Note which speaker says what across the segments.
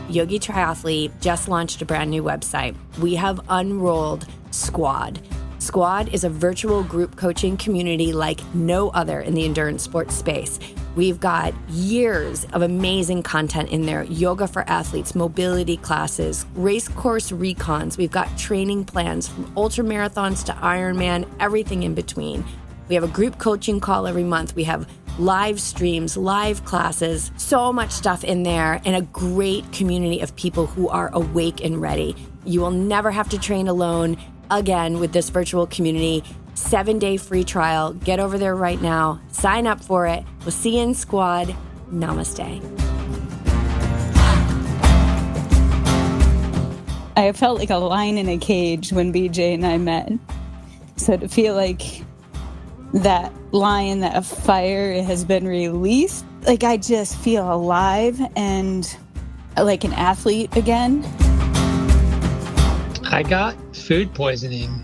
Speaker 1: YogiTriathlete just launched a brand new website. We have unrolled Squad. Squad is a virtual group coaching community like no other in the endurance sports space. We've got years of amazing content in there. Yoga for athletes, mobility classes, race course recons. We've got training plans from ultra marathons to Ironman, everything in between. We have a group coaching call every month. We have live streams, live classes, so much stuff in there, and a great community of people who are awake and ready. You will never have to train alone again with this virtual community. 7-day free trial. Get over there right now. Sign up for it. We'll see you in Squad. Namaste.
Speaker 2: I felt like a lion in a cage when BJ and I met. So to feel like that lion, that fire has been released, like I just feel alive and like an athlete again.
Speaker 3: I got food poisoning.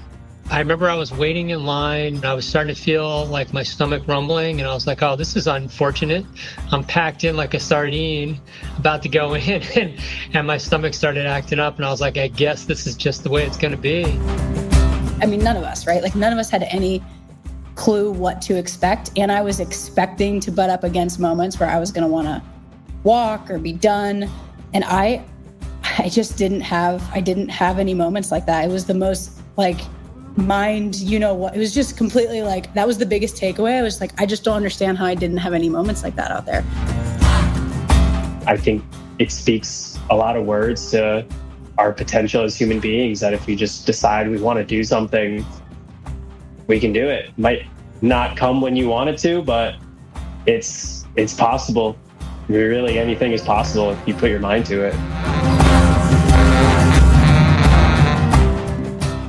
Speaker 3: I remember I was waiting in line and I was starting to feel like my stomach rumbling, and I was like, oh, this is unfortunate. I'm packed in like a sardine about to go in and my stomach started acting up, and I was like, I guess this is just the way it's going to be.
Speaker 4: I mean, none of us, right? Like none of us had any clue what to expect. And I was expecting to butt up against moments where I was going to want to walk or be done. And I just didn't have any moments like that. It was the most like mind, you know what, it was just completely like, that was the biggest takeaway. I was like, I just don't understand how I didn't have any moments like that out there.
Speaker 5: I think it speaks a lot of words to our potential as human beings, that if we just decide we want to do something, we can do it. Might not come when you want it to, but it's possible. Really, anything is possible if you put your mind to it.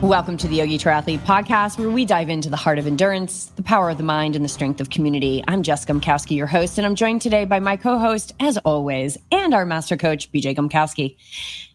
Speaker 1: Welcome to the Yogi Triathlete podcast, where we dive into the heart of endurance, the power of the mind, and the strength of community. I'm Jessica Gumkowski, your host, and I'm joined today by my co-host, as always, and our master coach, BJ Gumkowski.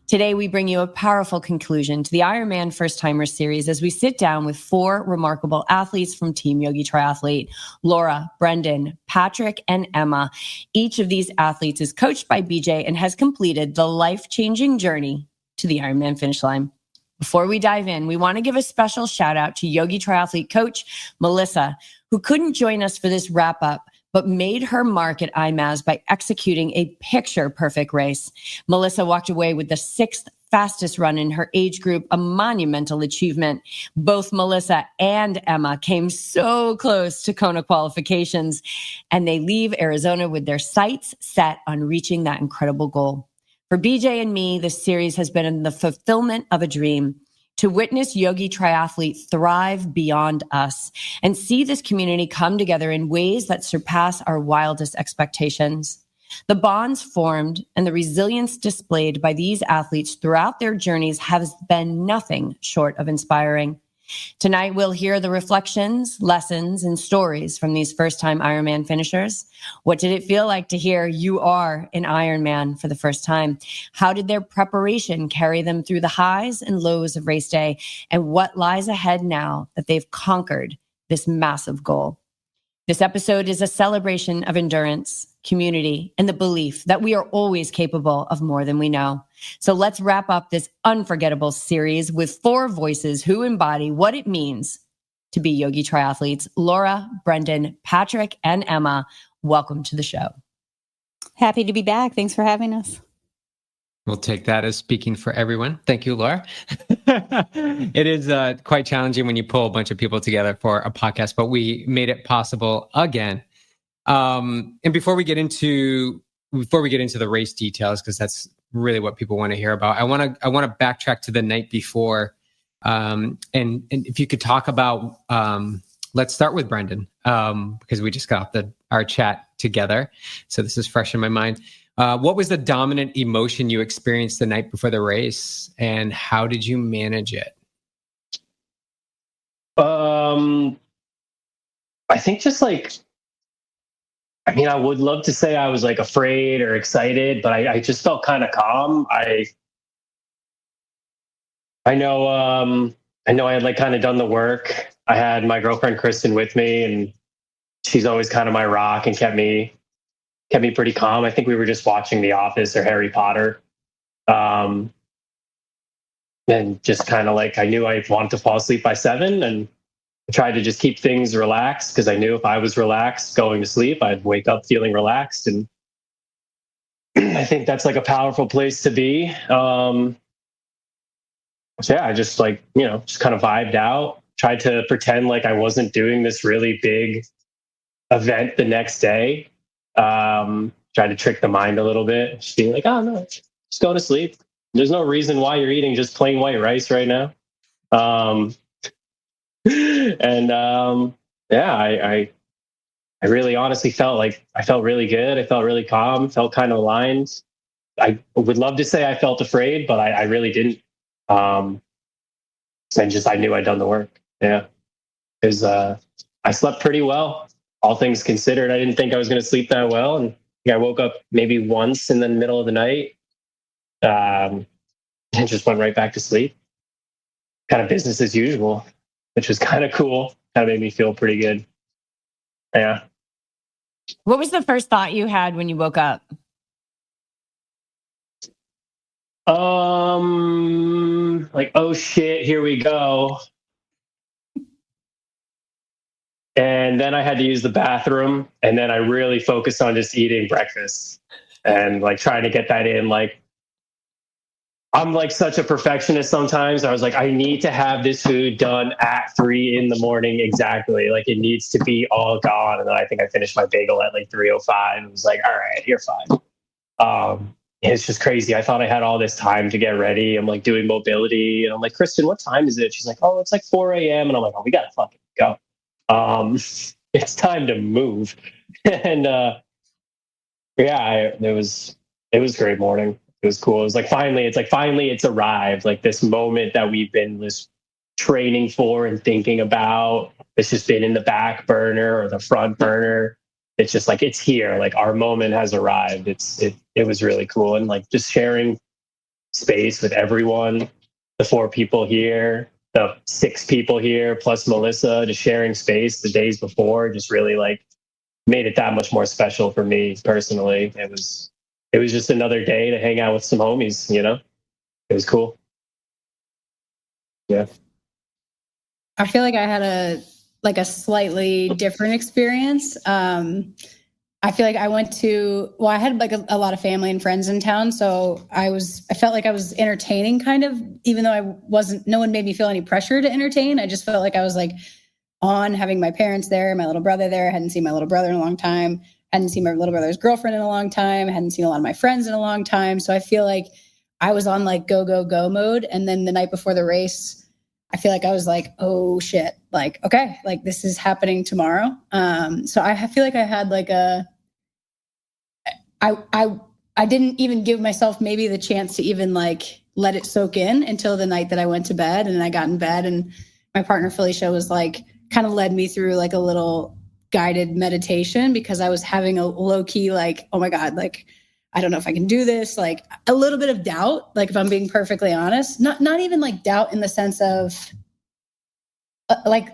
Speaker 1: Today, we bring you a powerful conclusion to the Ironman First Timers series as we sit down with 4 remarkable athletes from Team YogiTriathlete: Laura, Brendan, Patrick, and Emma. Each of these athletes is coached by BJ and has completed the life-changing journey to the Ironman finish line. Before we dive in, we want to give a special shout out to Yogi Triathlete coach Melissa, who couldn't join us for this wrap up, but made her mark at IMAZ by executing a picture-perfect race. Melissa walked away with the 6th fastest run in her age group, a monumental achievement. Both Melissa and Emma came so close to Kona qualifications, and they leave Arizona with their sights set on reaching that incredible goal. For BJ and me, this series has been the fulfillment of a dream, to witness Yogi Triathlete thrive beyond us and see this community come together in ways that surpass our wildest expectations. The bonds formed and the resilience displayed by these athletes throughout their journeys has been nothing short of inspiring. Tonight, we'll hear the reflections, lessons, and stories from these first-time Ironman finishers. What did it feel like to hear you are an Ironman for the first time? How did their preparation carry them through the highs and lows of race day? And what lies ahead now that they've conquered this massive goal? This episode is a celebration of endurance, community, and the belief that we are always capable of more than we know. So let's wrap up this unforgettable series with 4 voices who embody what it means to be Yogi Triathletes. Laura, Brendan, Patrick, and Emma, welcome to the show.
Speaker 2: Happy to be back. Thanks for having us.
Speaker 6: We'll take that as speaking for everyone. Thank you, Laura. It is quite challenging when you pull a bunch of people together for a podcast, but we made it possible again. And before we get into the race details, because that's really what people want to hear about, I want to backtrack to the night before, and if you could talk about, let's start with Brendan, because we just got off our chat together, so this is fresh in my mind. What was the dominant emotion you experienced the night before the race, and how did you manage it?
Speaker 5: I think just like, I mean, I would love to say I was like afraid or excited, but I just felt kind of calm. I know I had like kind of done the work. I had my girlfriend Kristen with me, and she's always kind of my rock and kept me pretty calm. I think we were just watching The Office or Harry Potter. And just kind of like, I knew I wanted to fall asleep by 7, and I tried to just keep things relaxed, because I knew if I was relaxed going to sleep, I'd wake up feeling relaxed. And I think that's like a powerful place to be. So yeah, I just like, just kind of vibed out, tried to pretend like I wasn't doing this really big event the next day. Tried to trick the mind a little bit, just being like, oh no, just go to sleep. There's no reason why you're eating just plain white rice right now. Yeah, I really honestly felt really good. I felt really calm, felt kind of aligned. I would love to say I felt afraid, but I really didn't. And just, I knew I'd done the work. Yeah. Because I slept pretty well, all things considered. I didn't think I was going to sleep that well. And I woke up maybe once in the middle of the night. And just went right back to sleep. Kind of business as usual, which was kind of cool. Kind of made me feel pretty good. Yeah.
Speaker 1: What was the first thought you had when you woke up?
Speaker 5: Like, oh shit, here we go. And then I had to use the bathroom, and then I really focused on just eating breakfast and like trying to get that in. Like, I'm like such a perfectionist sometimes. I was like, I need to have this food done at 3 a.m. exactly. Like, it needs to be all gone. And then I think I finished my bagel at like 3:05. It was like, all right, you're fine. It's just crazy. I thought I had all this time to get ready. I'm like doing mobility, and I'm like, Kristen, what time is it? She's like, oh, it's like 4 a.m. And I'm like, oh, we gotta fucking go. It's time to move. And yeah, it was a great morning. It was cool. It was like, finally it's arrived. Like, this moment that we've been just training for and thinking about, it's just been in the back burner or the front burner. It's just like, it's here. Like, our moment has arrived. It was really cool. And like, just sharing space with everyone, the 4 people here, the 6 people here, plus Melissa, just sharing space the days before, just really like made it that much more special for me personally. It was just another day to hang out with some homies, It was cool. Yeah.
Speaker 4: I feel like I had a slightly different experience. I feel like I had like a lot of family and friends in town. So I felt like I was entertaining kind of, even though no one made me feel any pressure to entertain. I just felt like I was like on having my parents there, my little brother there. I hadn't seen my little brother in a long time. Hadn't seen my little brother's girlfriend in a long time. I hadn't seen a lot of my friends in a long time. So I feel like I was on like go, go, go mode. And then the night before the race, I feel like I was like, oh shit, like, okay, like this is happening tomorrow. So I feel like I had like I didn't even give myself maybe the chance to even like let it soak in until the night that I went to bed. And then I got in bed, and my partner Felicia was like, kind of led me through like a little guided meditation, because I was having a low key, like, oh my God, like, I don't know if I can do this. Like a little bit of doubt, like if I'm being perfectly honest, not even like doubt in the sense of like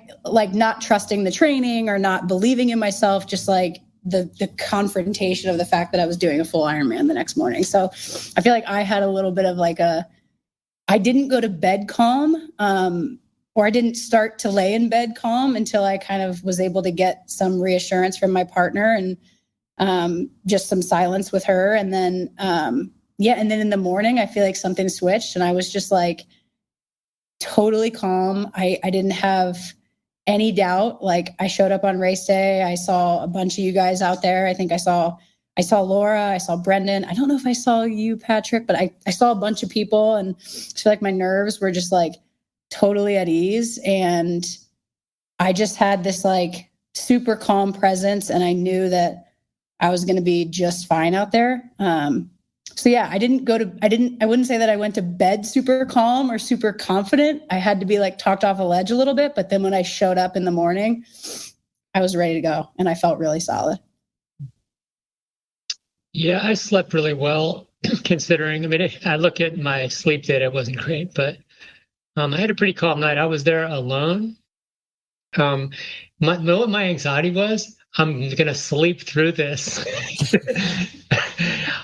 Speaker 4: not trusting the training or not believing in myself, just like the confrontation of the fact that I was doing a full Ironman the next morning. So I feel like I had a little bit of like I didn't go to bed calm, or I didn't start to lay in bed calm until I kind of was able to get some reassurance from my partner and just some silence with her. And then, and then in the morning, I feel like something switched, and I was just like totally calm. I didn't have any doubt. Like, I showed up on race day. I saw a bunch of you guys out there. I think I saw Laura, I saw Brendan. I don't know if I saw you, Patrick, but I saw a bunch of people, and I feel like my nerves were just like totally at ease. And I just had this like super calm presence, and I knew that I was going to be just fine out there. So yeah, I wouldn't say that I went to bed super calm or super confident. I had to be like talked off a ledge a little bit. But then when I showed up in the morning, I was ready to go, and I felt really solid.
Speaker 3: Yeah, I slept really well considering. I mean, I look at my sleep data, it wasn't great, but I had a pretty calm night. I was there alone. What my anxiety was, I'm going to sleep through this.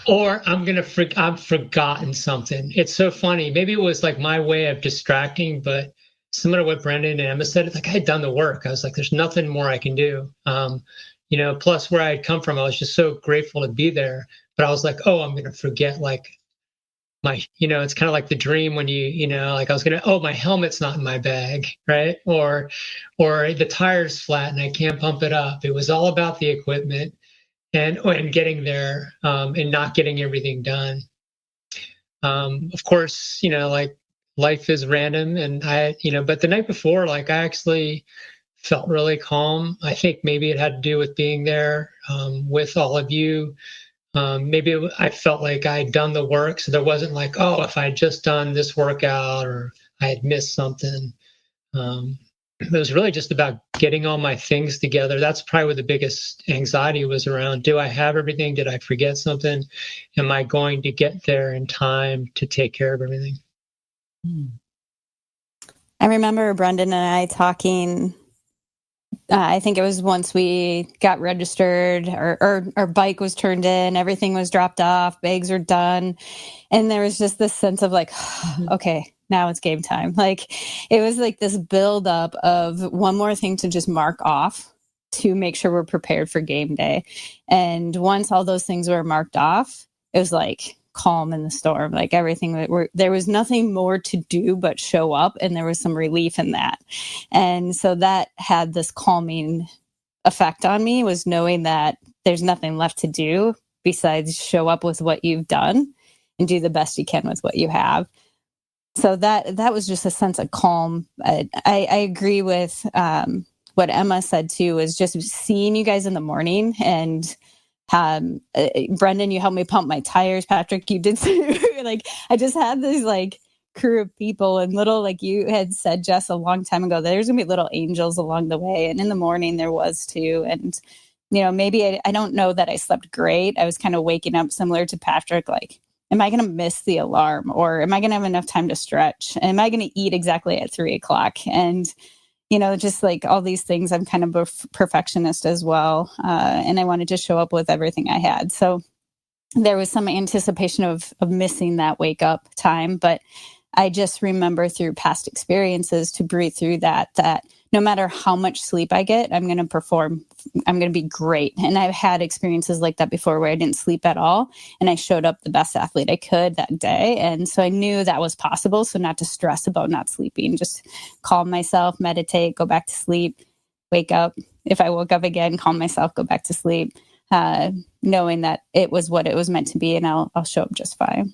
Speaker 3: Or I've forgotten something. It's so funny. Maybe it was like my way of distracting, but similar to what Brendan and Emma said, like I had done the work. I was like, there's nothing more I can do. Plus where I had come from, I was just so grateful to be there. But I was like, oh, I'm going to forget like it's kind of like the dream when like I was my helmet's not in my bag, right? Or the tire's flat and I can't pump it up. It was all about the equipment and getting there and not getting everything done. Of course, like life is random, and but the night before, like I actually felt really calm. I think maybe it had to do with being there with all of you. Maybe I felt like I'd done the work, so there wasn't like, oh, if I had just done this workout or I had missed something. It was really just about getting all my things together. That's probably where the biggest anxiety was around. Do I have everything? Did I forget something? Am I going to get there in time to take care of everything?
Speaker 2: I remember Brendan and I talking, I think it was once we got registered, or our bike was turned in, everything was dropped off, bags are done. And there was just this sense of like, okay, now it's game time. Like it was like this buildup of one more thing to just mark off to make sure we're prepared for game day. And once all those things were marked off, it was like calm in the storm, like everything there was nothing more to do but show up, and there was some relief in that. And so that had this calming effect on me, was knowing that there's nothing left to do besides show up with what you've done and do the best you can with what you have. So that was just a sense of calm. I agree with what Emma said too, is just seeing you guys in the morning. And Brendan, you helped me pump my tires. Patrick, you did too. Like I just had this like crew of people, and little, like you had said, Jess, a long time ago, there's gonna be little angels along the way. And in the morning there was too. And maybe I don't know that I slept great. I was kind of waking up similar to Patrick, like, am I going to miss the alarm, or am I going to have enough time to stretch? Am I going to eat exactly at 3:00? And just like all these things, I'm kind of a perfectionist as well. And I wanted to show up with everything I had. So there was some anticipation of missing that wake up time. But I just remember through past experiences to breathe through that no matter how much sleep I get, I'm going to perform. I'm going to be great. And I've had experiences like that before where I didn't sleep at all, and I showed up the best athlete I could that day. And so I knew that was possible. So not to stress about not sleeping, just calm myself, meditate, go back to sleep, wake up. If I woke up again, calm myself, go back to sleep, knowing that it was what it was meant to be, and I'll show up just fine.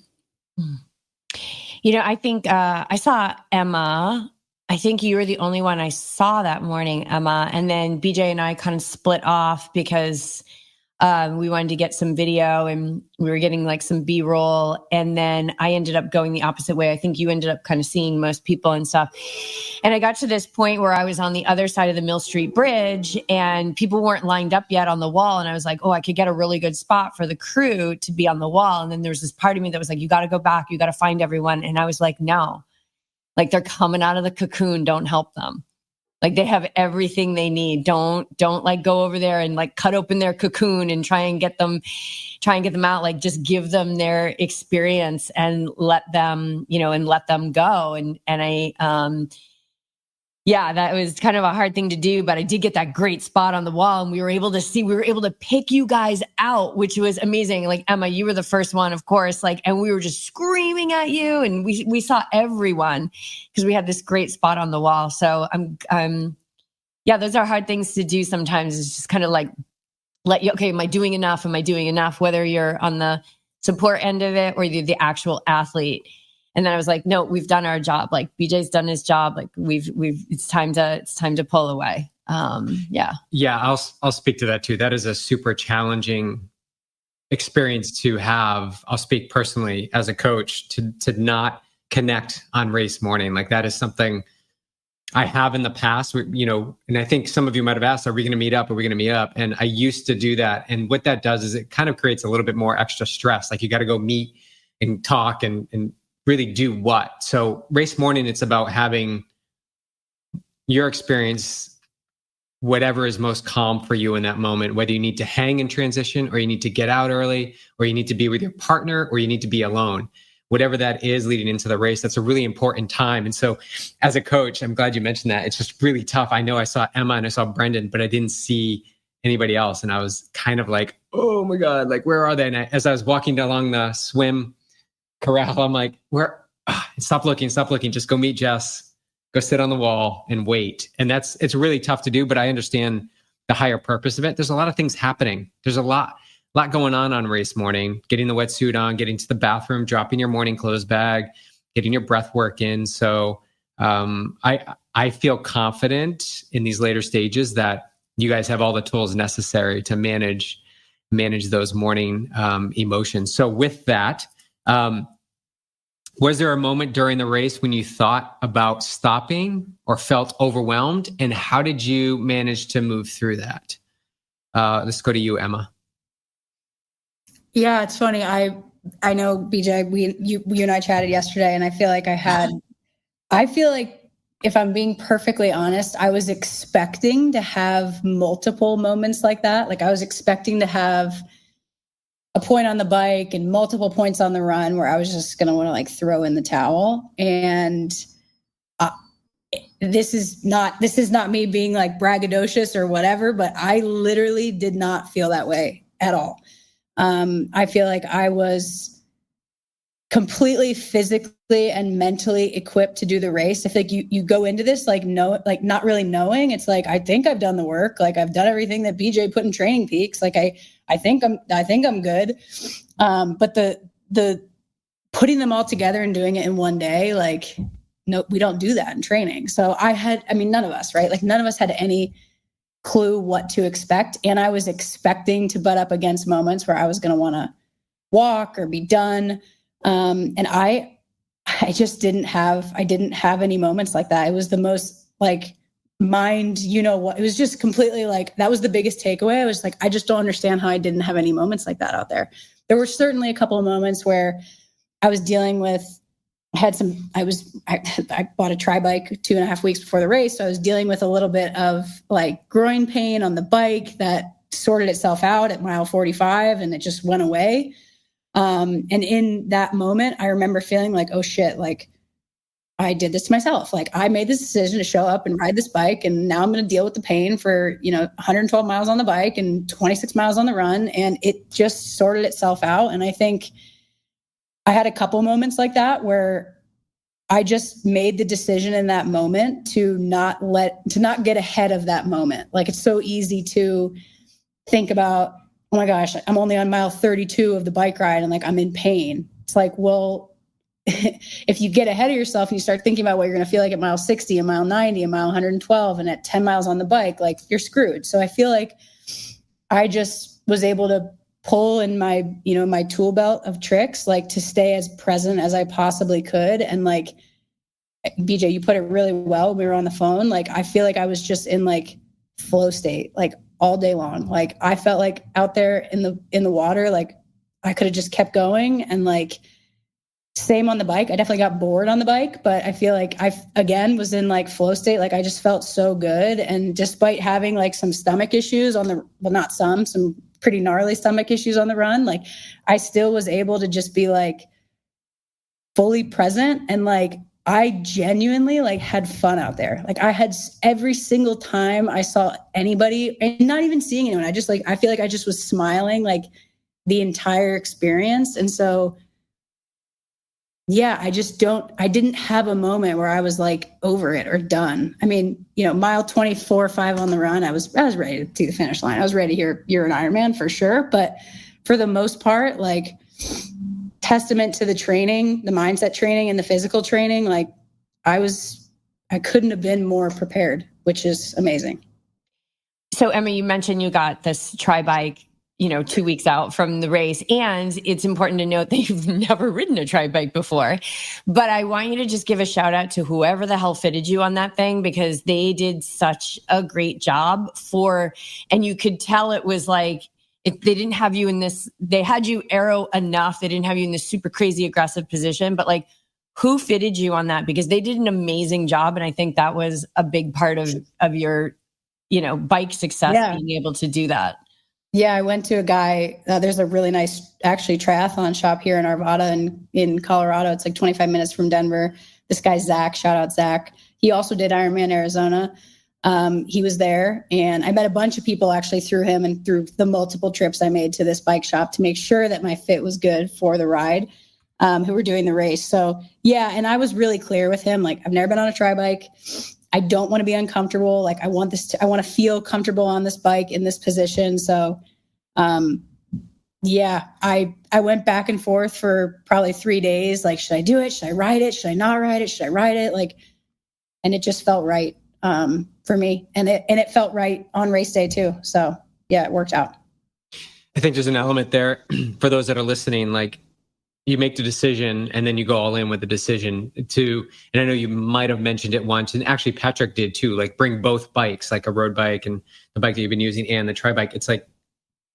Speaker 1: I think I saw Emma. I think you were the only one I saw that morning, Emma. And then BJ and I kind of split off because we wanted to get some video, and we were getting like some B-roll. And then I ended up going the opposite way. I think you ended up kind of seeing most people and stuff. And I got to this point where I was on the other side of the Mill Street Bridge, and people weren't lined up yet on the wall. And I was like, oh, I could get a really good spot for the crew to be on the wall. And then there was this part of me that was like, you got to go back. You got to find everyone. And I was like, no, like they're coming out of the cocoon. Don't help them. Like they have everything they need. Don't like go over there and like cut open their cocoon and try and get them out. Like just give them their experience and let them, and let them go. And I, that was kind of a hard thing to do, but I did get that great spot on the wall, and we were able to pick you guys out, which was amazing. Like Emma, you were the first one, of course, and we were just screaming at you, and we saw everyone because we had this great spot on the wall. So those are hard things to do sometimes. It's just kind of like, am I doing enough? Am I doing enough? Whether you're on the support end of it or you're the actual athlete. And then I was like, no, we've done our job. Like BJ's done his job. Like it's time to pull away. Yeah,
Speaker 6: I'll speak to that too. That is a super challenging experience to have. I'll speak personally as a coach to not connect on race morning. Like that is something I have in the past, and I think some of you might have asked, are we going to meet up? Are we going to meet up? And I used to do that. And what that does is it kind of creates a little bit more extra stress. Like you got to go meet and talk and really do what? So race morning, it's about having your experience whatever is most calm for you in that moment, whether you need to hang in transition or you need to get out early or you need to be with your partner or you need to be alone, whatever that is leading into the race, that's a really important time. And so as a coach, I'm glad you mentioned that. It's just really tough. I know I saw Emma and I saw Brendan, but I didn't see anybody else. And I was kind of like, oh my God, like, where are they? And as I was walking along the swim corral, I'm like, stop looking, just go meet Jess. Go sit on the wall and wait. And it's really tough to do, but I understand the higher purpose of it. There's a lot of things happening. There's a lot going on race morning, getting the wetsuit on, getting to the bathroom, dropping your morning clothes bag, getting your breath work in. So I feel confident in these later stages that you guys have all the tools necessary to manage those morning emotions. So with that, was there a moment during the race when you thought about stopping or felt overwhelmed? And how did you manage to move through that? Let's go to you, Emma.
Speaker 4: Yeah, it's funny. I know, BJ, you and I chatted yesterday, and I feel like if I'm being perfectly honest, I was expecting to have multiple moments like that. Like I was expecting to have a point on the bike and multiple points on the run where I was just going to want to like throw in the towel. And this is not me being like braggadocious or whatever, but I literally did not feel that way at all. I feel like I was completely physically and mentally equipped to do the race. I think you go into this not really knowing. It's like, I think I've done the work. Like I've done everything that BJ put in Training Peaks. Like I think I'm good. But the putting them all together and doing it in one day, like, no, we don't do that in training. So none of us, right? Like none of us had any clue what to expect. And I was expecting to butt up against moments where I was going to want to walk or be done. And I didn't have any moments like that. It was the most like it was just completely like, that was the biggest takeaway. I was like, I just don't understand how I didn't have any moments like that out there. There were certainly a couple of moments where I was dealing with, I bought a tri bike 2.5 weeks before the race. So I was dealing with a little bit of like groin pain on the bike that sorted itself out at mile 45 and it just went away. And in that moment, I remember feeling like, oh shit, like I did this to myself. Like I made this decision to show up and ride this bike. And now I'm going to deal with the pain for, 112 miles on the bike and 26 miles on the run. And it just sorted itself out. And I think I had a couple moments like that where I just made the decision in that moment to not get ahead of that moment. Like it's so easy to think about, oh my gosh, I'm only on mile 32 of the bike ride and like I'm in pain. It's like, well, if you get ahead of yourself and you start thinking about what you're going to feel like at mile 60 and mile 90 and mile 112 and at 10 miles on the bike, like you're screwed. So I feel like I just was able to pull in my tool belt of tricks, like to stay as present as I possibly could. And like, BJ, you put it really well when we were on the phone. Like, I feel like I was just in like flow state, like all day long. Like I felt like out there in the water, like I could have just kept going. And like, same on the bike. I definitely got bored on the bike, but I feel like I again was in like flow state. Like I just felt so good. And despite having like some stomach issues some pretty gnarly stomach issues on the run, like I still was able to just be like fully present. And like, I genuinely like had fun out there. Like I had every single time I saw anybody and not even seeing anyone, I feel like I just was smiling like the entire experience. And so, yeah, I didn't have a moment where I was like over it or done. I mean, mile 24.5 on the run, I was ready to see the finish line. I was ready to hear you're an Ironman for sure. But for the most part, like testament to the training, the mindset training and the physical training, like I couldn't have been more prepared, which is amazing.
Speaker 1: So Emma, you mentioned you got this tri bike 2 weeks out from the race. And it's important to note that you've never ridden a tri bike before. But I want you to just give a shout out to whoever the hell fitted you on that thing, because they did such a great job and you could tell it was like, they didn't have you they had you aero enough. They didn't have you in this super crazy aggressive position, but like who fitted you on that? Because they did an amazing job. And I think that was a big part of your bike success, being able to do that.
Speaker 4: Yeah, I went to a guy, there's a really nice, actually, triathlon shop here in Arvada in Colorado. It's like 25 minutes from Denver. This guy, Zach, shout out Zach. He also did Ironman Arizona. He was there, and I met a bunch of people actually through him and through the multiple trips I made to this bike shop to make sure that my fit was good for the ride, who were doing the race. So yeah, and I was really clear with him, like, I've never been on a tri bike. I don't want to be uncomfortable. Like, I want to feel comfortable on this bike in this position. So, yeah, I went back and forth for probably 3 days. Like, should I do it? Should I ride it? Should I not ride it? Should I ride it? Like, and it just felt right, for me. And it felt right on race day too. So yeah, it worked out.
Speaker 6: I think there's an element there for those that are listening, like, you make the decision and then you go all in with the decision and I know you might have mentioned it once, and actually Patrick did too, like, bring both bikes, like a road bike and the bike that you've been using and the tri bike. It's like,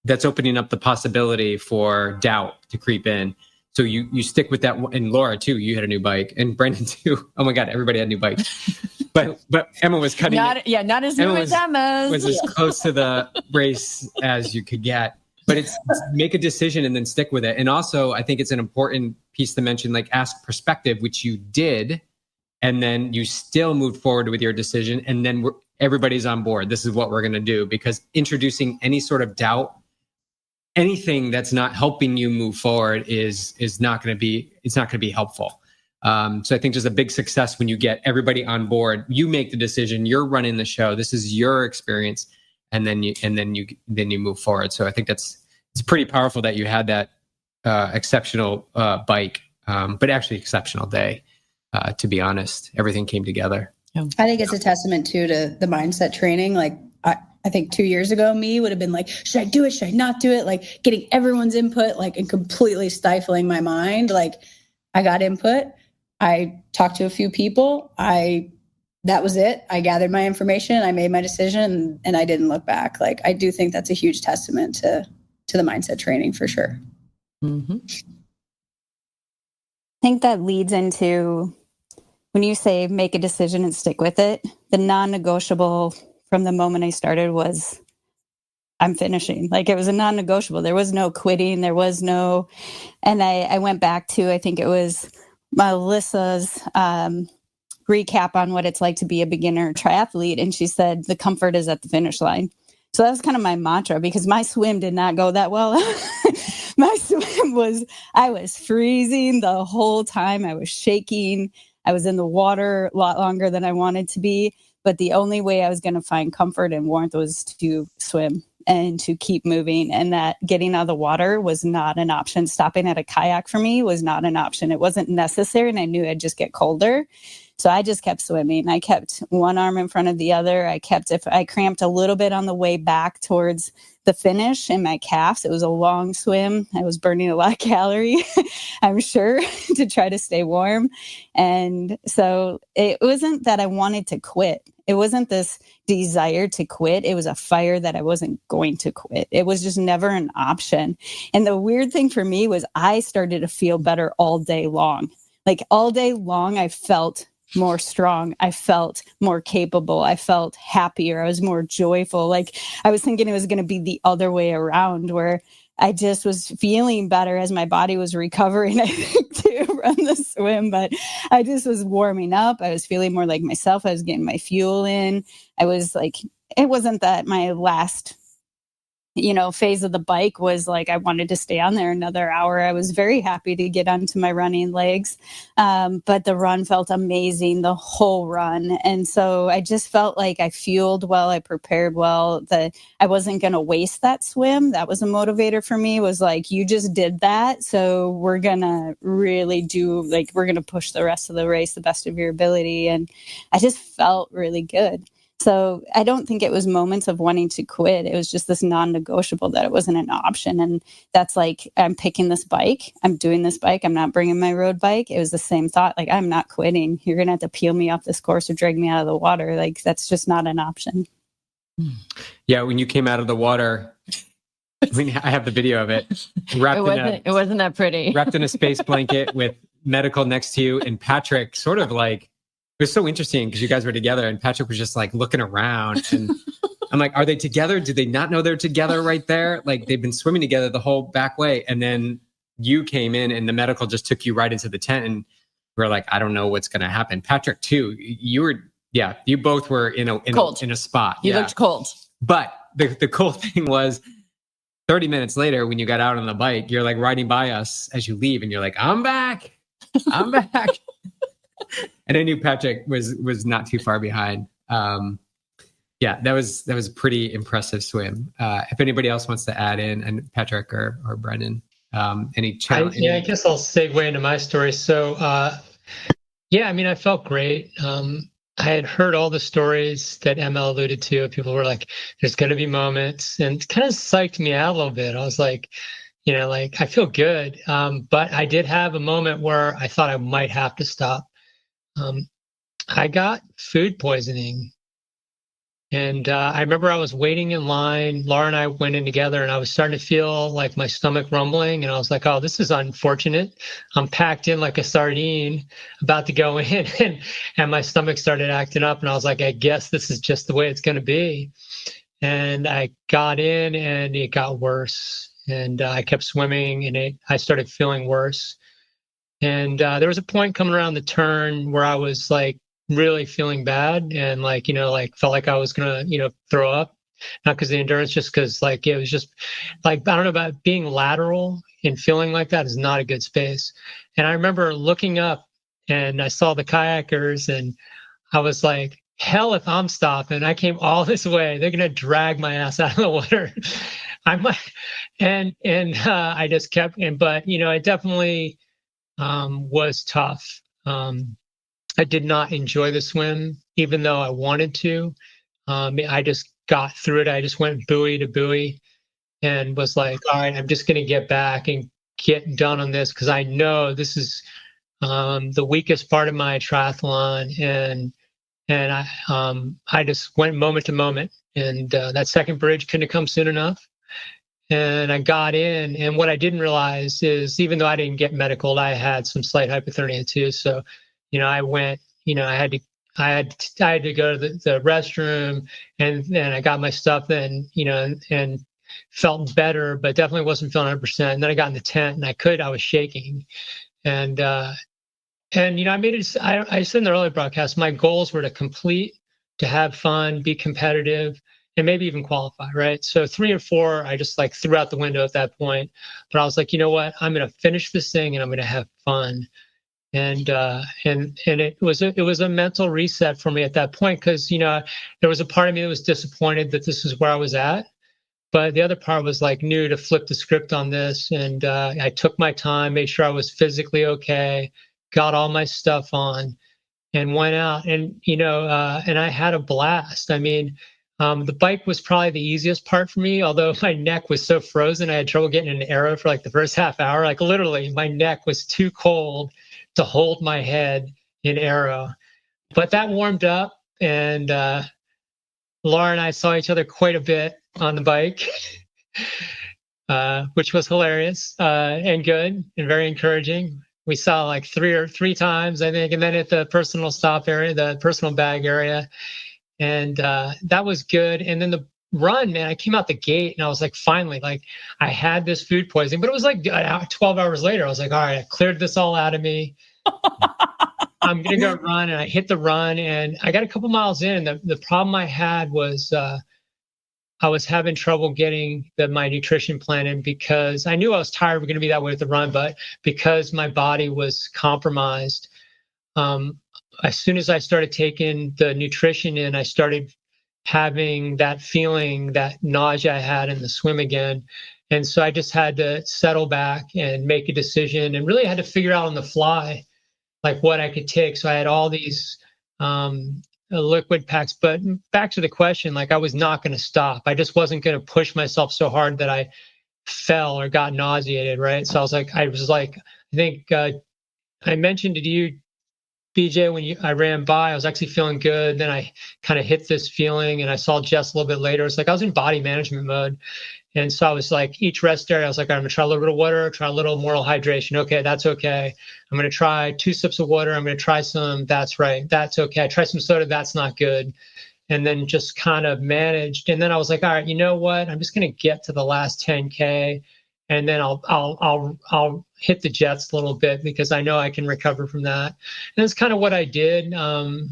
Speaker 6: that's opening up the possibility for doubt to creep in. So you stick with that. And Laura too, you had a new bike, and Brendan too. Oh my God, everybody had new bikes. But Emma was cutting
Speaker 1: not as new as Emma's.
Speaker 6: Was as close to the race as you could get. But it's make a decision and then stick with it. And also, I think it's an important piece to mention, like, ask perspective, which you did, and then you still moved forward with your decision. And then everybody's on board. This is what we're going to do, because introducing any sort of doubt, anything that's not helping you move forward is not going to be helpful. So I think there's a big success when you get everybody on board. You make the decision. You're running the show. This is your experience. And then you move forward. So I think it's pretty powerful that you had that exceptional bike, but actually exceptional day. To be honest, everything came together.
Speaker 4: I think it's a testament too to the mindset training. Like, I think 2 years ago, me would have been like, should I do it? Should I not do it? Like, getting everyone's input, like, and completely stifling my mind. Like, I got input. I talked to a few people. That was it. I gathered my information. I made my decision, and I didn't look back. Like, I do think that's a huge testament to the mindset training for sure.
Speaker 1: Mm-hmm.
Speaker 2: I think that leads into when you say make a decision and stick with it. The non-negotiable from the moment I started was I'm finishing. Like, it was a non-negotiable. There was no quitting. There was no, and I went back to, I think it was Melissa's recap on what it's like to be a beginner triathlete. And she said, the comfort is at the finish line. So that was kind of my mantra, because my swim did not go that well. My swim I was freezing the whole time. I was shaking. I was in the water a lot longer than I wanted to be. But the only way I was going to find comfort and warmth was to swim and to keep moving. And that getting out of the water was not an option. Stopping at a kayak for me was not an option. It wasn't necessary. And I knew I'd just get colder. So I just kept swimming. I kept one arm in front of the other. If I cramped a little bit on the way back towards the finish in my calves. It was a long swim. I was burning a lot of calories, I'm sure, to try to stay warm. And so it wasn't that I wanted to quit. It wasn't this desire to quit. It was a fire that I wasn't going to quit. It was just never an option. And the weird thing for me was I started to feel better all day long. Like, all day long, I felt more strong. I felt more capable. I felt happier. I was more joyful. Like, I was thinking it was going to be the other way around, where I just was feeling better as my body was recovering, I think, to run the swim. But I just was warming up. I was feeling more like myself. I was getting my fuel in. I was like, it wasn't that my last phase of the bike was like, I wanted to stay on there another hour. I was very happy to get onto my running legs. But the run felt amazing, the whole run. And so I just felt like I fueled well, I prepared well, that I wasn't going to waste that swim. That was a motivator for me, was like, you just did that. So we're going to really we're going to push the rest of the race the best of your ability. And I just felt really good. So I don't think it was moments of wanting to quit. It was just this non-negotiable that it wasn't an option. And that's like, I'm picking this bike. I'm doing this bike. I'm not bringing my road bike. It was the same thought. Like, I'm not quitting. You're going to have to peel me off this course or drag me out of the water. Like, that's just not an option.
Speaker 6: Yeah. When you came out of the water, I have the video of it.
Speaker 1: It wasn't that pretty.
Speaker 6: Wrapped in a space blanket with medical next to you, and Patrick sort of like, it was so interesting because you guys were together and Patrick was just like looking around, and I'm like, are they together? Do they not know they're together right there? Like they've been swimming together the whole back way. And then you came in and the medical just took you right into the tent. And we're like, I don't know what's going to happen. Patrick too, you both were in a spot.
Speaker 1: You looked cold.
Speaker 6: But the cool thing was 30 minutes later, when you got out on the bike, you're like riding by us as you leave and you're like, I'm back. And I knew Patrick was not too far behind. That was a pretty impressive swim. If anybody else wants to add in, and Patrick or Brendan, any challenge?
Speaker 3: I guess I'll segue into my story. So, I felt great. I had heard all the stories that Emma alluded to. People were like, there's going to be moments, and it kind of psyched me out a little bit. I was like, I feel good. But I did have a moment where I thought I might have to stop. I got food poisoning. And I remember I was waiting in line. Laura and I went in together, and I was starting to feel like my stomach rumbling. And I was like, oh, this is unfortunate. I'm packed in like a sardine, about to go in. And my stomach started acting up. And I was like, I guess this is just the way it's going to be. And I got in, and it got worse. And I kept swimming, and I started feeling worse. And there was a point coming around the turn where I was like, really feeling bad and felt like I was gonna throw up, not because of the endurance, just because it was just like, I don't know, about being lateral and feeling like that is not a good space. And I remember looking up and I saw the kayakers and I was like, hell, if I'm stopping, I came all this way, they're gonna drag my ass out of the water. I might, and I just kept, but it definitely was tough. I did not enjoy the swim, even though I wanted to. I just got through it. I just went buoy to buoy and was like, all right, I'm just going to get back and get done on this because I know this is the weakest part of my triathlon. And I just went moment to moment. And that second bridge couldn't have come soon enough. And I got in. And what I didn't realize is, even though I didn't get medical, I had some slight hypothermia too. So I went, I had to go to the restroom and then I got my stuff then, and felt better, but definitely wasn't feeling 100%. And then I got in the tent and I was shaking. And I made it, I said in the earlier broadcast, my goals were to complete, to have fun, be competitive, and maybe even qualify, right? So 3 or 4, I just threw out the window at that point. But I was like, you know what? I'm going to finish this thing and I'm going to have fun. And it was a mental reset for me at that point because there was a part of me that was disappointed that this is where I was at, but the other part was knew to flip the script on this, and I took my time, made sure I was physically okay, got all my stuff on, and went out, and and I had a blast. I mean, the bike was probably the easiest part for me, although my neck was so frozen, I had trouble getting an aero for the first half hour. Literally, my neck was too cold to hold my head in aero. But that warmed up, and Laura and I saw each other quite a bit on the bike, which was hilarious and good and very encouraging. We saw 3 times, I think, and then at the personal stop area, the personal bag area, and that was good. And then the run, man, I came out the gate and I was finally, I had this food poisoning, but it was 12 hours later. I was like, all right, I cleared this all out of me. I'm going to go run. And I hit the run and I got a couple miles in. The problem I had was I was having trouble getting my nutrition plan in because I knew I was tired. We're going to be that way with the run, but because my body was compromised, as soon as I started taking the nutrition in, I started having that feeling, that nausea I had in the swim again. And so I just had to settle back and make a decision and really had to figure out on the fly, what I could take. So I had all these liquid packs, but back to the question, I was not going to stop. I just wasn't going to push myself so hard that I fell or got nauseated. Right. So I think I mentioned to you, BJ, when I ran by, I was actually feeling good. Then I kind of hit this feeling and I saw Jess a little bit later. It's I was in body management mode. And so I was each rest area, I was I'm going to try a little bit of water, try a little more hydration. Okay, that's okay. I'm going to try 2 sips of water. I'm going to try some, that's right, that's okay. I try some soda, that's not good. and then just kind of managed. And then I was like, all right, you know what? I'm just going to get to the last 10K, and then I'll hit the jets a little bit because I know I can recover from that. And that's kind of what I did. And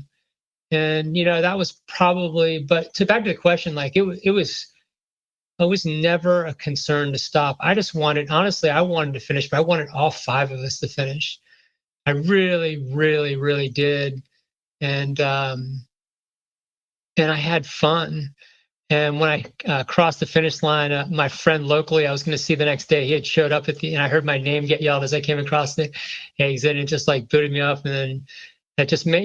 Speaker 3: that was probably. But back to the question, like it was never a concern to stop. I just wanted, honestly, I wanted to finish, but I wanted all 5 of us to finish. I really, really, really did. And I had fun. And when I crossed the finish line, my friend locally, I was going to see the next day, he had showed up and I heard my name get yelled as I came across the exit, and it just like booted me up. And then that just made,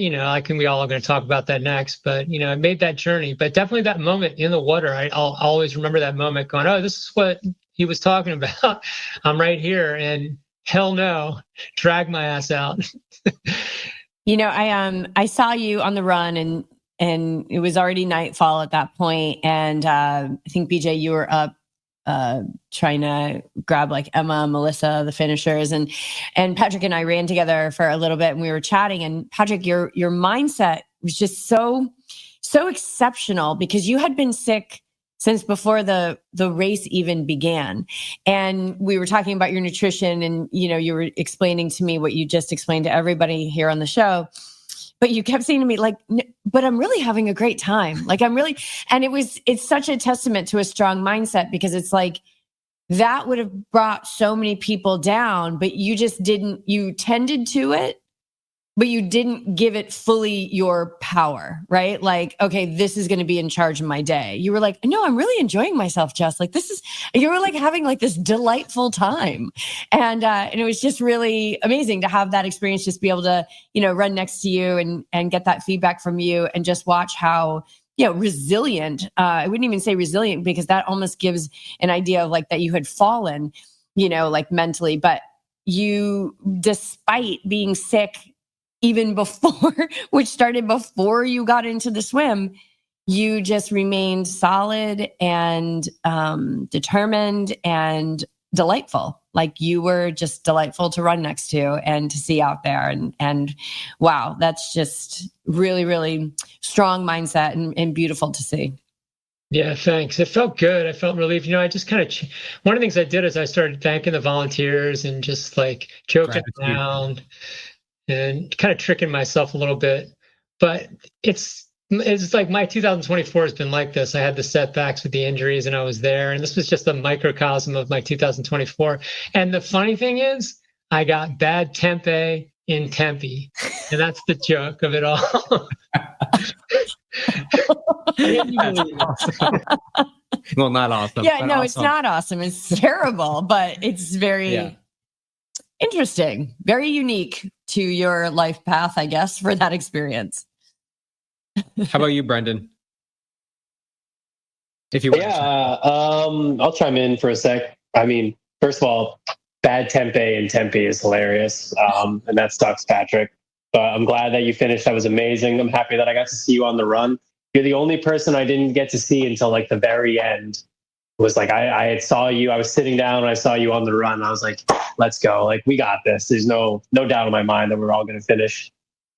Speaker 3: we all are going to talk about that next, but I made that journey. But definitely that moment in the water, I'll always remember that moment going, oh, this is what he was talking about. I'm right here, and hell no, drag my ass out.
Speaker 1: I saw you on the run, and it was already nightfall at that point. And I think, BJ, you were up trying to grab like Emma, Melissa, the finishers, and Patrick and I ran together for a little bit, and we were chatting. And Patrick, your mindset was just so exceptional, because you had been sick since before the race even began. And we were talking about your nutrition, and you were explaining to me what you just explained to everybody here on the show. But you kept saying to me, like, but I'm really having a great time. Like, and it's such a testament to a strong mindset, because it's like, that would have brought so many people down, but you just didn't, you tended to it, but you didn't give it fully your power, right? Like, okay, this is going to be in charge of my day. You were like, no, I'm really enjoying myself, Jess. Like, you were like having like this delightful time. And it was just really amazing to have that experience, just be able to, run next to you and get that feedback from you, and just watch how, resilient, I wouldn't even say resilient, because that almost gives an idea of like that you had fallen, like mentally, but you, despite being sick, even before, which started before you got into the swim, you just remained solid and determined and delightful. Like, you were just delightful to run next to and to see out there. And wow, that's just really, really strong mindset and beautiful to see.
Speaker 3: Yeah, thanks. It felt good. I felt relief. I just kind of, one of the things I did is I started thanking the volunteers and just like joking around and kind of tricking myself a little bit. But it's like my 2024 has been like this. I had the setbacks with the injuries, and I was there, and this was just a microcosm of my 2024. And the funny thing is, I got bad tempe in Tempe, and that's the joke of it all.
Speaker 6: Awesome. Well, not awesome.
Speaker 1: Yeah, no,
Speaker 6: awesome.
Speaker 1: It's not awesome. It's terrible, but it's very interesting, very unique to your life path, I guess, for that experience.
Speaker 6: How about you, Brendan? If you want.
Speaker 5: I'll chime in for a sec. I mean, first of all, bad tempe in Tempe is hilarious, and that sucks, Patrick. But I'm glad that you finished. That was amazing. I'm happy that I got to see you on the run. You're the only person I didn't get to see until like the very end. It was like I saw you. I was sitting down and I saw you on the run. I was like, let's go. Like, we got this. There's no doubt in my mind that we're all going to finish.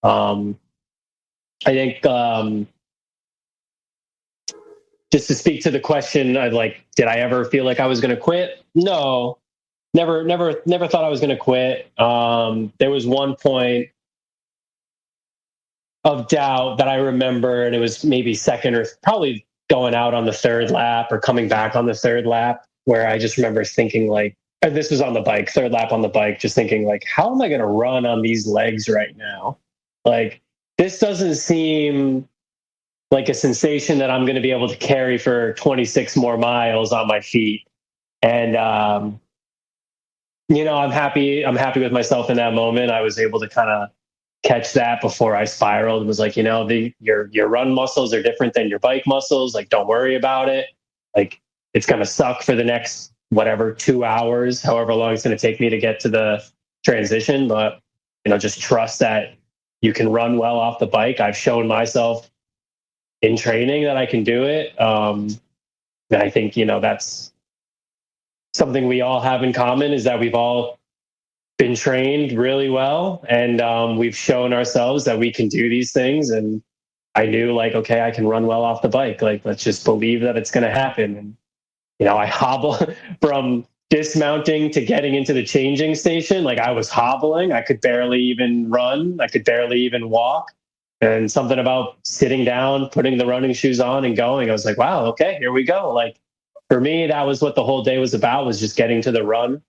Speaker 5: I think just to speak to the question of like, did I ever feel like I was going to quit? No, never thought I was going to quit. There was one point of doubt that I remember, and it was maybe second or probably going out on the third lap or coming back on the third lap, where I just remember thinking like, and this was on the bike, third lap on the bike, just thinking like, how am I going to run on these legs right now? Like, this doesn't seem like a sensation that I'm going to be able to carry for 26 more miles on my feet. And, I'm happy with myself in that moment. I was able to kind of catch that before I spiraled. It was like, your run muscles are different than your bike muscles. Like, don't worry about it. Like, it's going to suck for the next, 2 hours, however long it's going to take me to get to the transition. But, just trust that you can run well off the bike. I've shown myself in training that I can do it. And I think, that's something we all have in common, is that we've all been trained really well, and we've shown ourselves that we can do these things. And I knew like, okay, I can run well off the bike. Like, let's just believe that it's going to happen. And, I hobble from dismounting to getting into the changing station. Like I was hobbling. I could barely even run. I could barely even walk. And something about sitting down, putting the running shoes on and going, I was like, wow, okay, here we go. Like for me, that was what the whole day was about, was just getting to the run.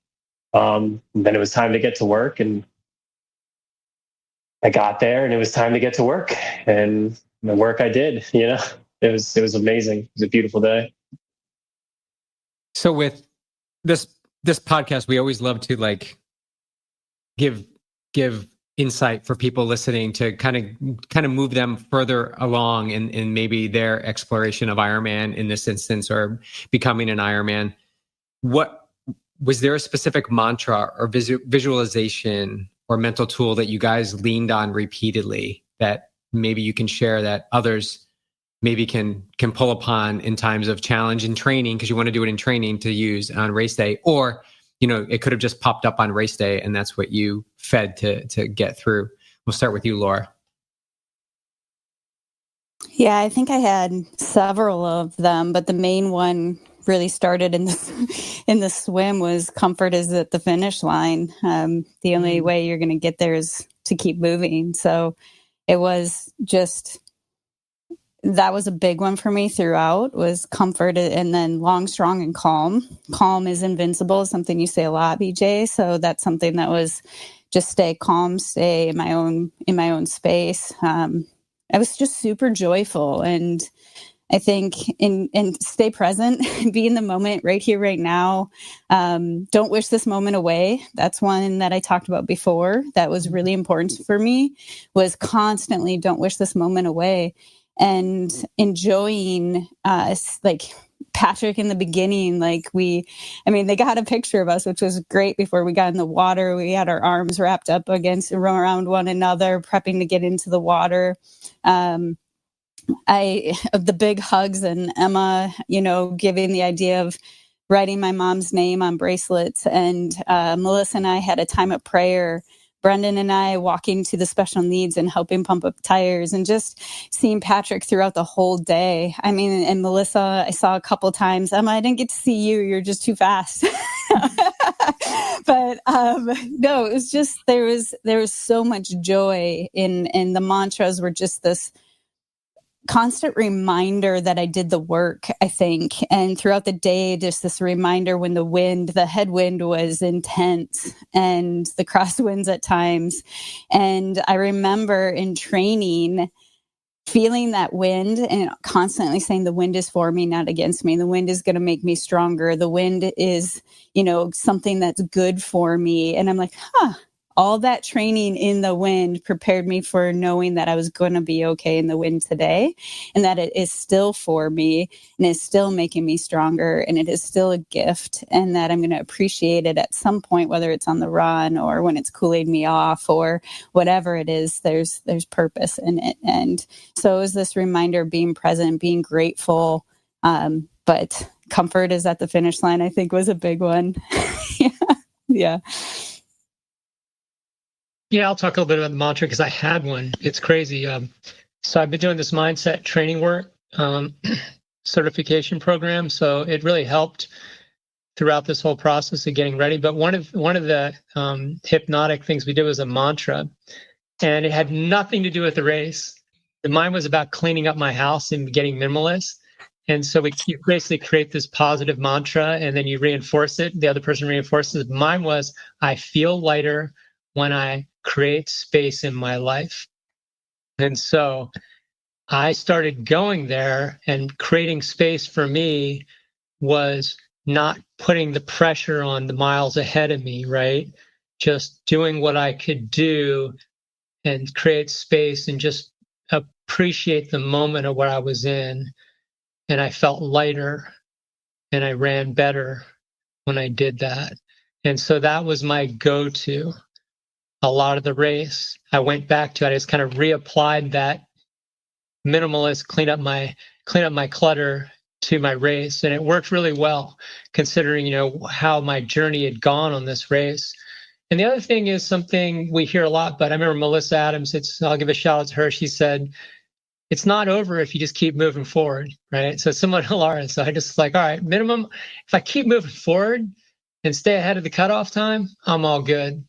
Speaker 5: And then it was time to get to work, and I got there and it was time to get to work, and the work I did, it was amazing. It was a beautiful day.
Speaker 6: So with this podcast, we always love to like give insight for people listening to kind of move them further along in maybe their exploration of Ironman in this instance, or becoming an Ironman. What was there a specific mantra or visualization or mental tool that you guys leaned on repeatedly that maybe you can share that others maybe can pull upon in times of challenge and training, because you want to do it in training to use on race day? Or it could have just popped up on race day and that's what you fed to get through. We'll start with you, Laura.
Speaker 2: Yeah, I think I had several of them, but the main one really started in the swim was comfort is at the finish line. The only way you're going to get there is to keep moving. So it was just, that was a big one for me throughout, was comfort, and then long, strong, and calm. Calm is invincible, something you say a lot, BJ. So that's something that was just stay calm, stay in my own space. I was just super joyful, and I think and stay present, be in the moment right here, right now. Don't wish this moment away. That's one that I talked about before. That was really important for me, was constantly don't wish this moment away. And enjoying like Patrick in the beginning, they got a picture of us, which was great. Before we got in the water, we had our arms wrapped up around one another, prepping to get into the water. The big hugs, and Emma, giving the idea of writing my mom's name on bracelets, and Melissa and I had a time of prayer. Brendan and I walking to the special needs and helping pump up tires, and just seeing Patrick throughout the whole day. I mean, and Melissa, I saw a couple times. Emma, I didn't get to see you. You're just too fast. But no, it was just, there was so much joy in the mantras were just this constant reminder that I did the work, I think. And throughout the day, just this reminder when the headwind was intense and the crosswinds at times. And I remember in training feeling that wind and constantly saying the wind is for me, not against me. The wind is going to make me stronger. The wind is, something that's good for me. And I'm like, all that training in the wind prepared me for knowing that I was going to be okay in the wind today, and that it is still for me and is still making me stronger, and it is still a gift, and that I'm going to appreciate it at some point, whether it's on the run or when it's cooling me off or whatever it is. There's purpose in it. And so it was this reminder of being present, being grateful. But comfort is at the finish line, I think, was a big one. Yeah.
Speaker 3: Yeah, I'll talk a little bit about the mantra because I had one. It's crazy. So I've been doing this mindset training work certification program. So it really helped throughout this whole process of getting ready. But one of the hypnotic things we did was a mantra, and it had nothing to do with the race. Mine was about cleaning up my house and getting minimalist. And so you basically create this positive mantra, and then you reinforce it. The other person reinforces it. Mine was, I feel lighter when I create space in my life. And so I started going there, and creating space for me was not putting the pressure on the miles ahead of me, right? Just doing what I could do and create space and just appreciate the moment of what I was in. And I felt lighter and I ran better when I did that. And so that was my go-to. A lot of the race, I went back to it. I just kind of reapplied that minimalist, clean up my clutter to my race, and it worked really well, considering how my journey had gone on this race. And the other thing is something we hear a lot, but I remember Melissa Adams. I'll give a shout out to her. She said, it's not over if you just keep moving forward, right? So similar to Laura. So I just like, all right, minimum, if I keep moving forward and stay ahead of the cutoff time, I'm all good.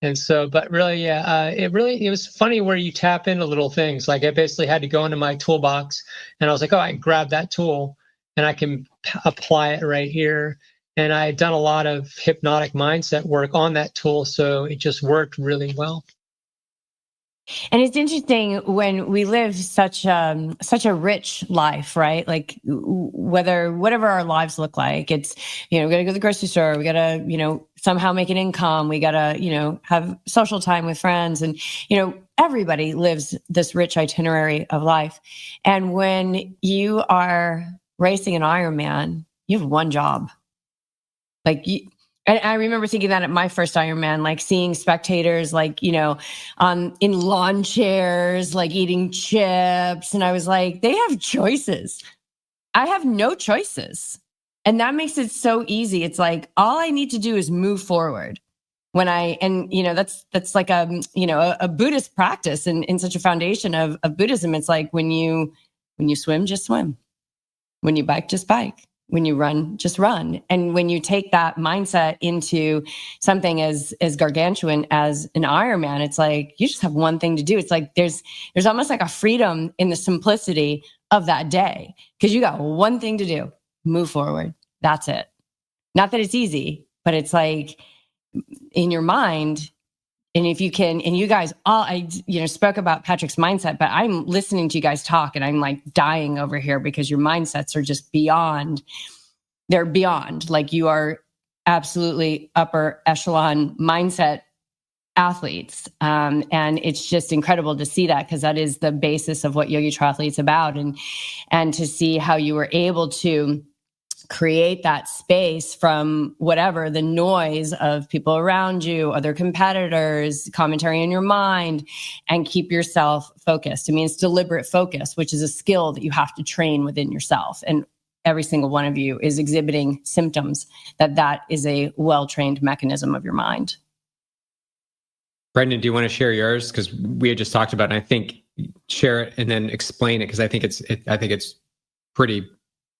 Speaker 3: And so, but really, yeah, it was funny where you tap into little things. Like I basically had to go into my toolbox and I was like, oh, I can grab that tool and I can apply it right here. And I had done a lot of hypnotic mindset work on that tool. So it just worked really well.
Speaker 1: And it's interesting when we live such a rich life, right? Like whatever our lives look like, it's, we got to go to the grocery store. We got to, somehow make an income. We got to, have social time with friends. And, everybody lives this rich itinerary of life. And when you are racing an Ironman, you have one job. And I remember thinking that at my first Ironman, like seeing spectators, like, in lawn chairs, like eating chips. And I was like, they have choices. I have no choices. And that makes it so easy. It's like, all I need to do is move forward. That's like a Buddhist practice and in such a foundation of Buddhism. It's like when you swim, just swim. When you bike, just bike. When you run, just run. And when you take that mindset into something as gargantuan as an Ironman, it's like you just have one thing to do. It's like there's almost like a freedom in the simplicity of that day because you got one thing to do: move forward. That's it. Not that it's easy, but it's like in your mind. And if you can, and you guys all, I spoke about Patrick's mindset, but I'm listening to you guys talk and I'm like dying over here because your mindsets are just beyond, they're beyond. Like you are absolutely upper echelon mindset athletes. And it's just incredible to see that because that is the basis of what Yogi Triathlete's about. And to see how you were able to create that space from whatever the noise of people around you, other competitors, commentary in your mind, and keep yourself focused. I mean, it's deliberate focus, which is a skill that you have to train within yourself. And every single one of you is exhibiting symptoms that is a well-trained mechanism of your mind.
Speaker 6: Brendan, do you want to share yours? Because we had just talked about it, and I think share it and then explain it because I think it's pretty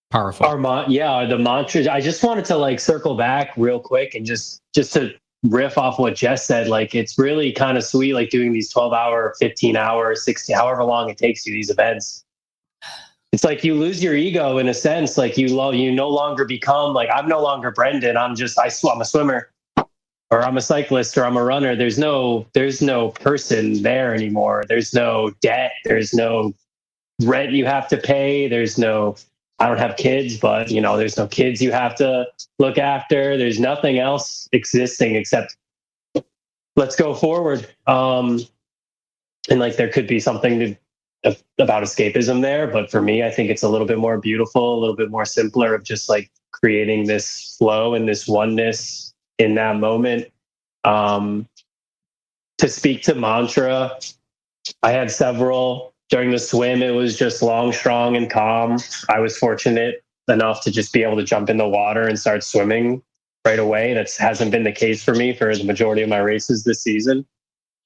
Speaker 6: powerful.
Speaker 5: The mantras. I just wanted to circle back real quick and just to riff off what Jess said. Like it's really kind of sweet, like doing these 12-hour, 15-hour, 60, however long it takes you, these events. It's like you lose your ego in a sense. Like you no longer become like, I'm no longer Brendan. I'm a swimmer or I'm a cyclist or I'm a runner. There's no person there anymore. There's no debt. There's no rent you have to pay. I don't have kids, but there's no kids you have to look after. There's nothing else existing except let's go forward. And there could be something about escapism there, but for me, I think it's a little bit more beautiful, a little bit more simpler of just like creating this flow and this oneness in that moment. To speak to mantra, I had several. During the swim, it was just long, strong, and calm. I was fortunate enough to just be able to jump in the water and start swimming right away. That hasn't been the case for me for the majority of my races this season.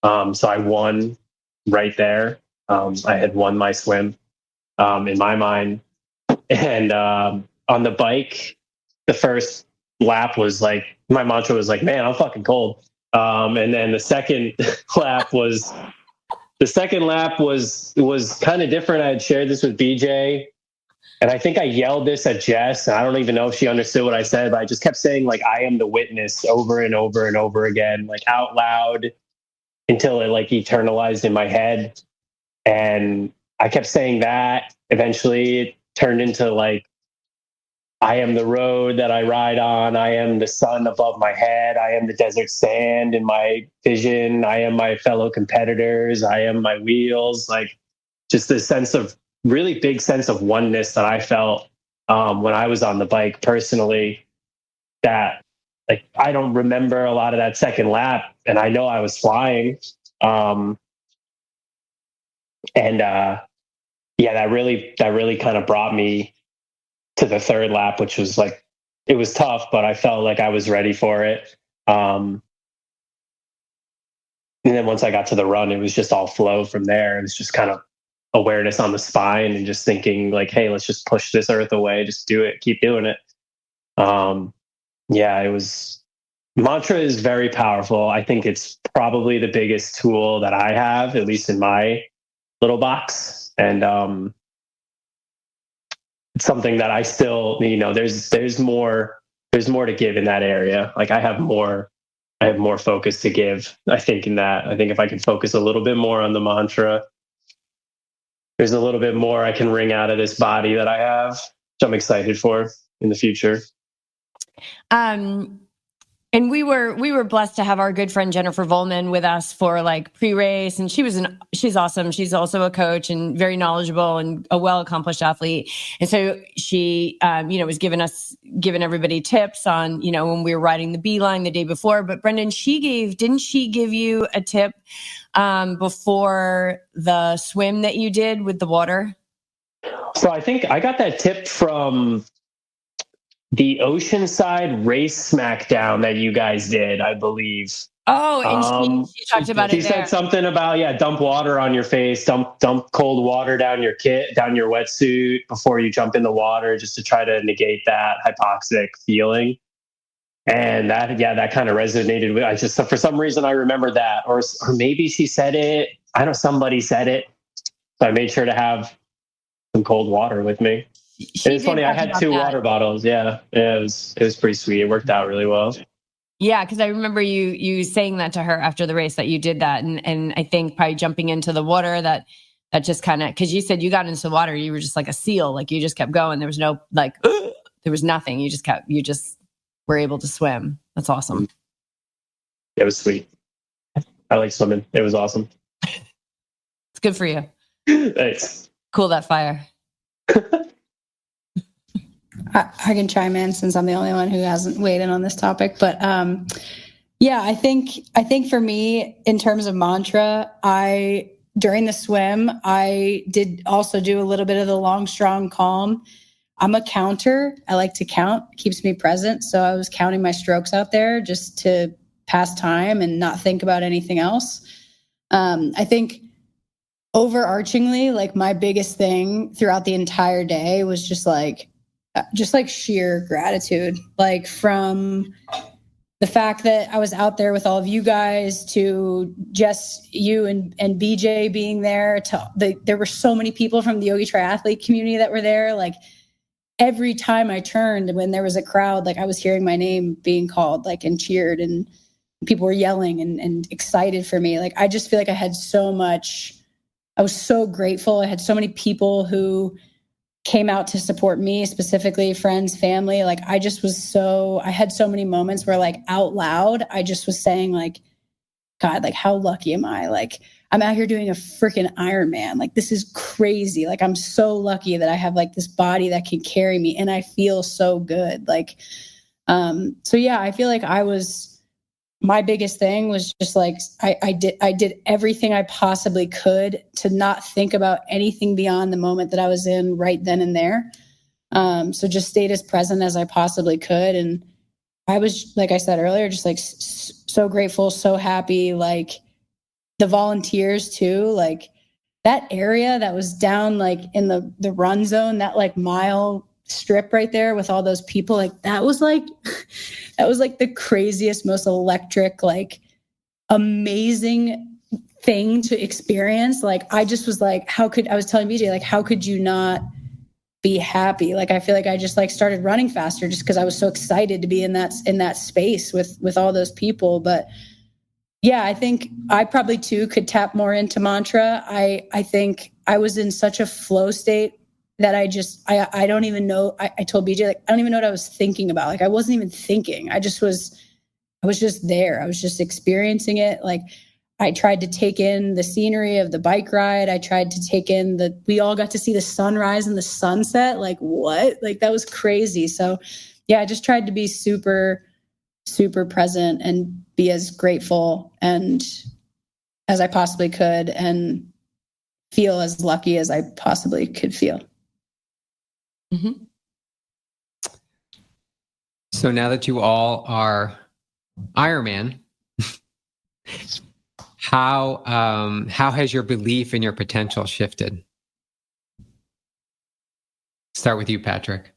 Speaker 5: So I won right there. I had won my swim in my mind. And on the bike, the first lap was like, my mantra was like, man, I'm fucking cold. And then the second lap was... The second lap was kind of different. I had shared this with BJ, and I think I yelled this at Jess, and I don't even know if she understood what I said, but I just kept saying, like, I am the witness over and over and over again, like out loud until it like eternalized in my head. And I kept saying that. Eventually it turned into like, I am the road that I ride on. I am the sun above my head. I am the desert sand in my vision. I am my fellow competitors. I am my wheels. Like just this really big sense of oneness that I felt when I was on the bike personally, that like, I don't remember a lot of that second lap, and I know I was flying. That really kind of brought me to the third lap, which was like, it was tough, but I felt like I was ready for it. And then once I got to the run, it was just all flow from there. It was just kind of awareness on the spine and just thinking like, hey, let's just push this earth away, just do it, keep doing it. Yeah, it was, mantra is very powerful. I think it's probably the biggest tool that I have, at least in my little box. And it's something that I still, there's more to give in that area. Like I have more focus to give, I think, in that. I think if I can focus a little bit more on the mantra, there's a little bit more I can wring out of this body that I have, which I'm excited for in the future.
Speaker 1: And we were blessed to have our good friend Jennifer Volman with us for like pre-race, and she's awesome. She's also a coach and very knowledgeable and a well-accomplished athlete. And so she, was giving everybody tips on, when we were riding the beeline the day before. But Brendan, didn't she give you a tip before the swim that you did with the water?
Speaker 5: So I think I got that tip from the Oceanside race smackdown that you guys did, I believe.
Speaker 1: Oh, and she talked about it.
Speaker 5: She said something about, dump water on your face, dump cold water down your wetsuit before you jump in the water, just to try to negate that hypoxic feeling. And that kind of resonated with. I just, for some reason, I remember that, or maybe she said it. I know somebody said it, so I made sure to have some cold water with me. It's funny. I had 2 water bottles. Yeah, it was pretty sweet. It worked out really well.
Speaker 1: Yeah, because I remember you saying that to her after the race, that you did that, and I think probably jumping into the water, that just kind of, because you said you got into the water, you were just like a seal, like you just kept going. There was no there was nothing. You just were able to swim. That's awesome.
Speaker 5: It was sweet. I like swimming. It was awesome.
Speaker 1: It's good for you.
Speaker 5: Thanks.
Speaker 1: Cool that fire.
Speaker 4: I can chime in since I'm the only one who hasn't weighed in on this topic. But I think for me, in terms of mantra, during the swim, I did also do a little bit of the long, strong, calm. I'm a counter. I like to count. It keeps me present. So I was counting my strokes out there just to pass time and not think about anything else. I think overarchingly, like my biggest thing throughout the entire day was just like sheer gratitude, like from the fact that I was out there with all of you guys, to just you and BJ being there, there were so many people from the Yogi Triathlete community that were there. Like every time I turned, when there was a crowd, like I was hearing my name being called, like, and cheered, and people were yelling and excited for me. Like, I just feel like I was so grateful. I had so many people who came out to support me, specifically friends, family. Like I had so many moments where, like, out loud, I just was saying, like, God, like, how lucky am I? Like, I'm out here doing a freaking Ironman. Like, this is crazy. Like, I'm so lucky that I have like this body that can carry me, and I feel so good. Like, so yeah, I feel like my biggest thing was just like, I did everything I possibly could to not think about anything beyond the moment that I was in right then and there. So just stayed as present as I possibly could. And I was, like I said earlier, just like so grateful, so happy. Like the volunteers too, like that area that was down like in the run zone, that like mile strip right there with all those people, like that was like the craziest, most electric, like amazing thing to experience. Like I just was like, I was telling BJ, like, how could you not be happy? Like I feel like I just like started running faster just because I was so excited to be in that space with all those people. But yeah, I think I probably too could tap more into mantra. I think I was in such a flow state that I don't even know. I told BJ, like, I don't even know what I was thinking about. Like I wasn't even thinking. I was just there. I was just experiencing it. Like I tried to take in the scenery of the bike ride. I tried to take in we all got to see the sunrise and the sunset. Like what? Like that was crazy. So yeah, I just tried to be super, super present and be as grateful and as I possibly could and feel as lucky as I possibly could feel.
Speaker 1: Mm-hmm.
Speaker 6: So now that you all are Ironman, how has your belief in your potential shifted? Start with you, Patrick.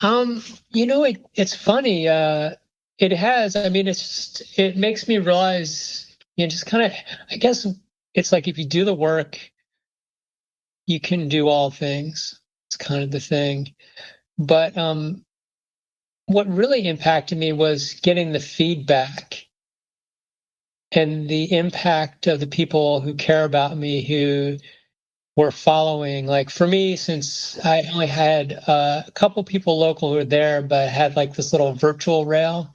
Speaker 3: It's funny. It makes me realize, just kind of, I guess it's like if you do the work, you can do all things. It's kind of the thing. But what really impacted me was getting the feedback and the impact of the people who care about me, who were following. Like for me, since I only had a couple people local who were there, but had like this little virtual rail,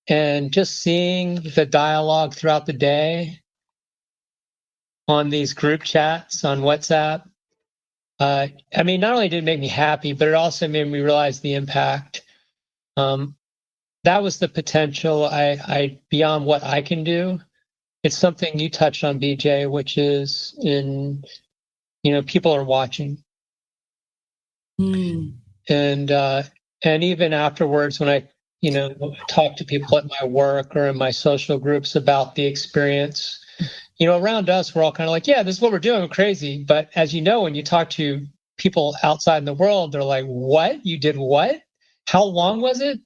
Speaker 3: and just seeing the dialogue throughout the day on these group chats on WhatsApp. Not only did it make me happy, but it also made me realize the impact. That was the potential. I beyond what I can do. It's something you touched on, BJ, which is people are watching. And even afterwards, when I talk to people at my work or in my social groups about the experience, around us, we're all kind of like, yeah, this is what we're doing, we're crazy. But as you know, when you talk to people outside in the world, they're like, what? You did what? How long was it?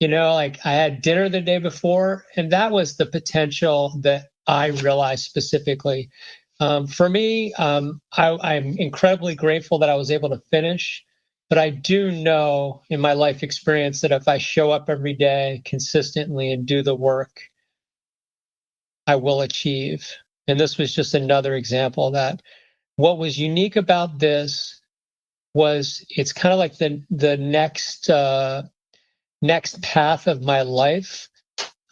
Speaker 3: Like I had dinner the day before, and that was the potential that I realized specifically. For me, I'm incredibly grateful that I was able to finish, but I do know in my life experience that if I show up every day consistently and do the work, I will achieve. And this was just another example of that. What was unique about this was it's kind of like the next path of my life.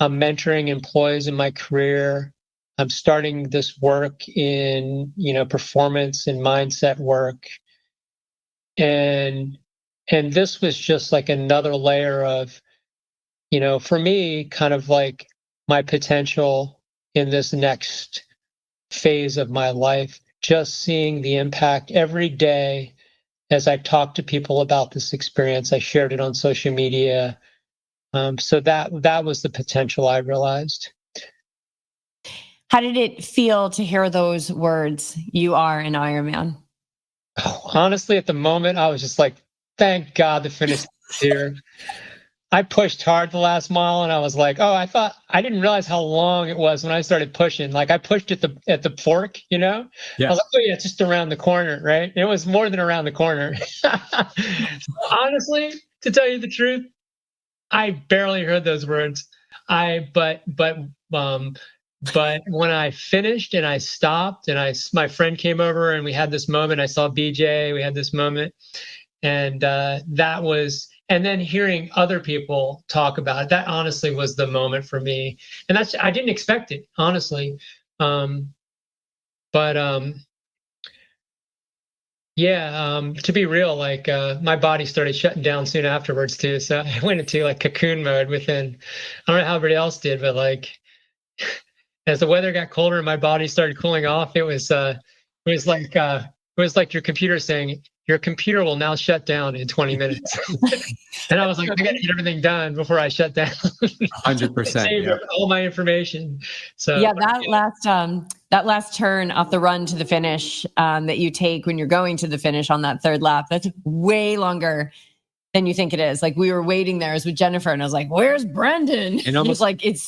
Speaker 3: I'm mentoring employees in my career. I'm starting this work in, performance and mindset work. And this was just like another layer of, for me, kind of like my potential in this next phase of my life, just seeing the impact every day as I talk to people about this experience. I shared it on social media. So that was the potential I realized.
Speaker 1: How did it feel to hear those words, you are an Ironman?
Speaker 3: Oh, honestly, at the moment, I was just like, thank God the finish is here. I pushed hard the last mile, and I was like, I didn't realize how long it was when I started pushing. Like I pushed at the fork, Yeah. I was like, oh yeah, it's just around the corner, right? It was more than around the corner. Honestly, to tell you the truth, I barely heard those words. But when I finished and I stopped and my friend came over and we had this moment, I saw BJ, we had this moment, and that was, and then hearing other people talk about it, that honestly was the moment for me. And I didn't expect it, honestly. To be real, like my body started shutting down soon afterwards too. So I went into like cocoon mode within, I don't know how everybody else did, but like as the weather got colder and my body started cooling off, it was like your computer saying your computer will now shut down in 20 minutes. And I was like, I got to get everything done before I shut down.
Speaker 6: 100%.
Speaker 3: Save all my information. So
Speaker 1: yeah, that last turn off the run to the finish that you take when you're going to the finish on that third lap, that's way longer than you think it is. Like we were waiting there, I was with Jennifer, and I was like, "Where's Brendan?" And almost like it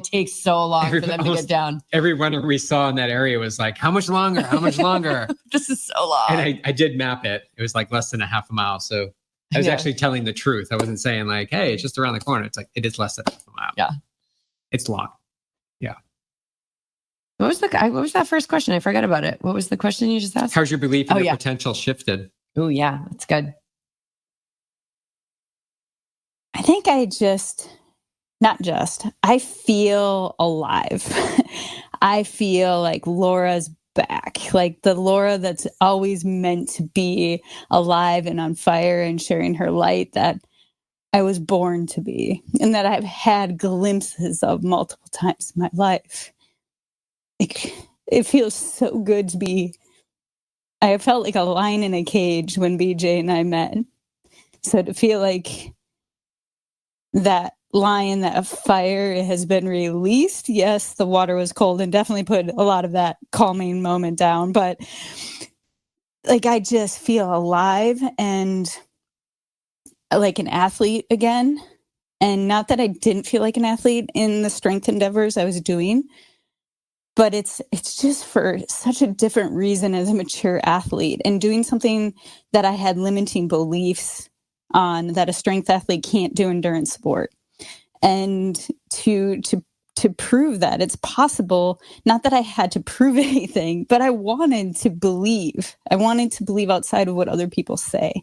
Speaker 1: takes so long for them to get down.
Speaker 6: Every runner we saw in that area was like, "How much longer? How much longer?"
Speaker 1: This is so long.
Speaker 6: And I did map it. It was like less than a half a mile. So I was actually telling the truth. I wasn't saying like, "Hey, it's just around the corner." It's like it is less than half a mile.
Speaker 1: Yeah,
Speaker 6: it's long. Yeah.
Speaker 1: What was that first question? I forgot about it. What was the question you just asked?
Speaker 6: How's your belief in the potential shifted?
Speaker 1: Oh yeah, that's good.
Speaker 2: I think I feel alive. I feel like Laura's back, like the Laura that's always meant to be alive and on fire and sharing her light that I was born to be, and that I've had glimpses of multiple times in my life. It feels so good to be. I felt like a lion in a cage when BJ and I met. So to feel like that line that a fire has been released. Yes, the water was cold and definitely put a lot of that calming moment down, but like I just feel alive and like an athlete again. And not that I didn't feel like an athlete in the strength endeavors I was doing, but it's just for such a different reason as a mature athlete and doing something that I had limiting beliefs on, that a strength athlete can't do endurance sport. And to prove that it's possible, not that I had to prove anything, but I wanted to believe. I wanted to believe outside of what other people say,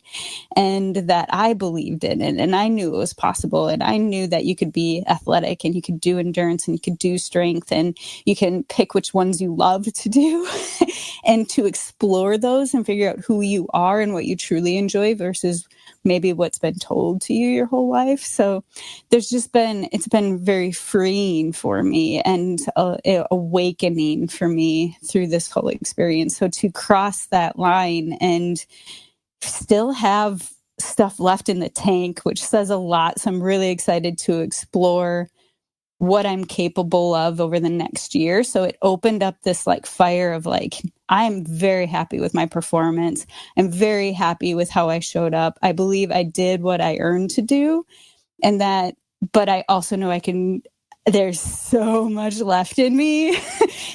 Speaker 2: and that I believed in it, and I knew it was possible, and I knew that you could be athletic and you could do endurance and you could do strength and you can pick which ones you love to do and to explore those and figure out who you are and what you truly enjoy versus maybe what's been told to you your whole life. So it's been very freeing for me and awakening for me through this whole experience. So to cross that line and still have stuff left in the tank, which says a lot. So I'm really excited to explore what I'm capable of over the next year. So it opened up this like fire of like, I'm very happy with my performance. I'm very happy with how I showed up. I believe I did what I earned to do. And that, but I also know there's so much left in me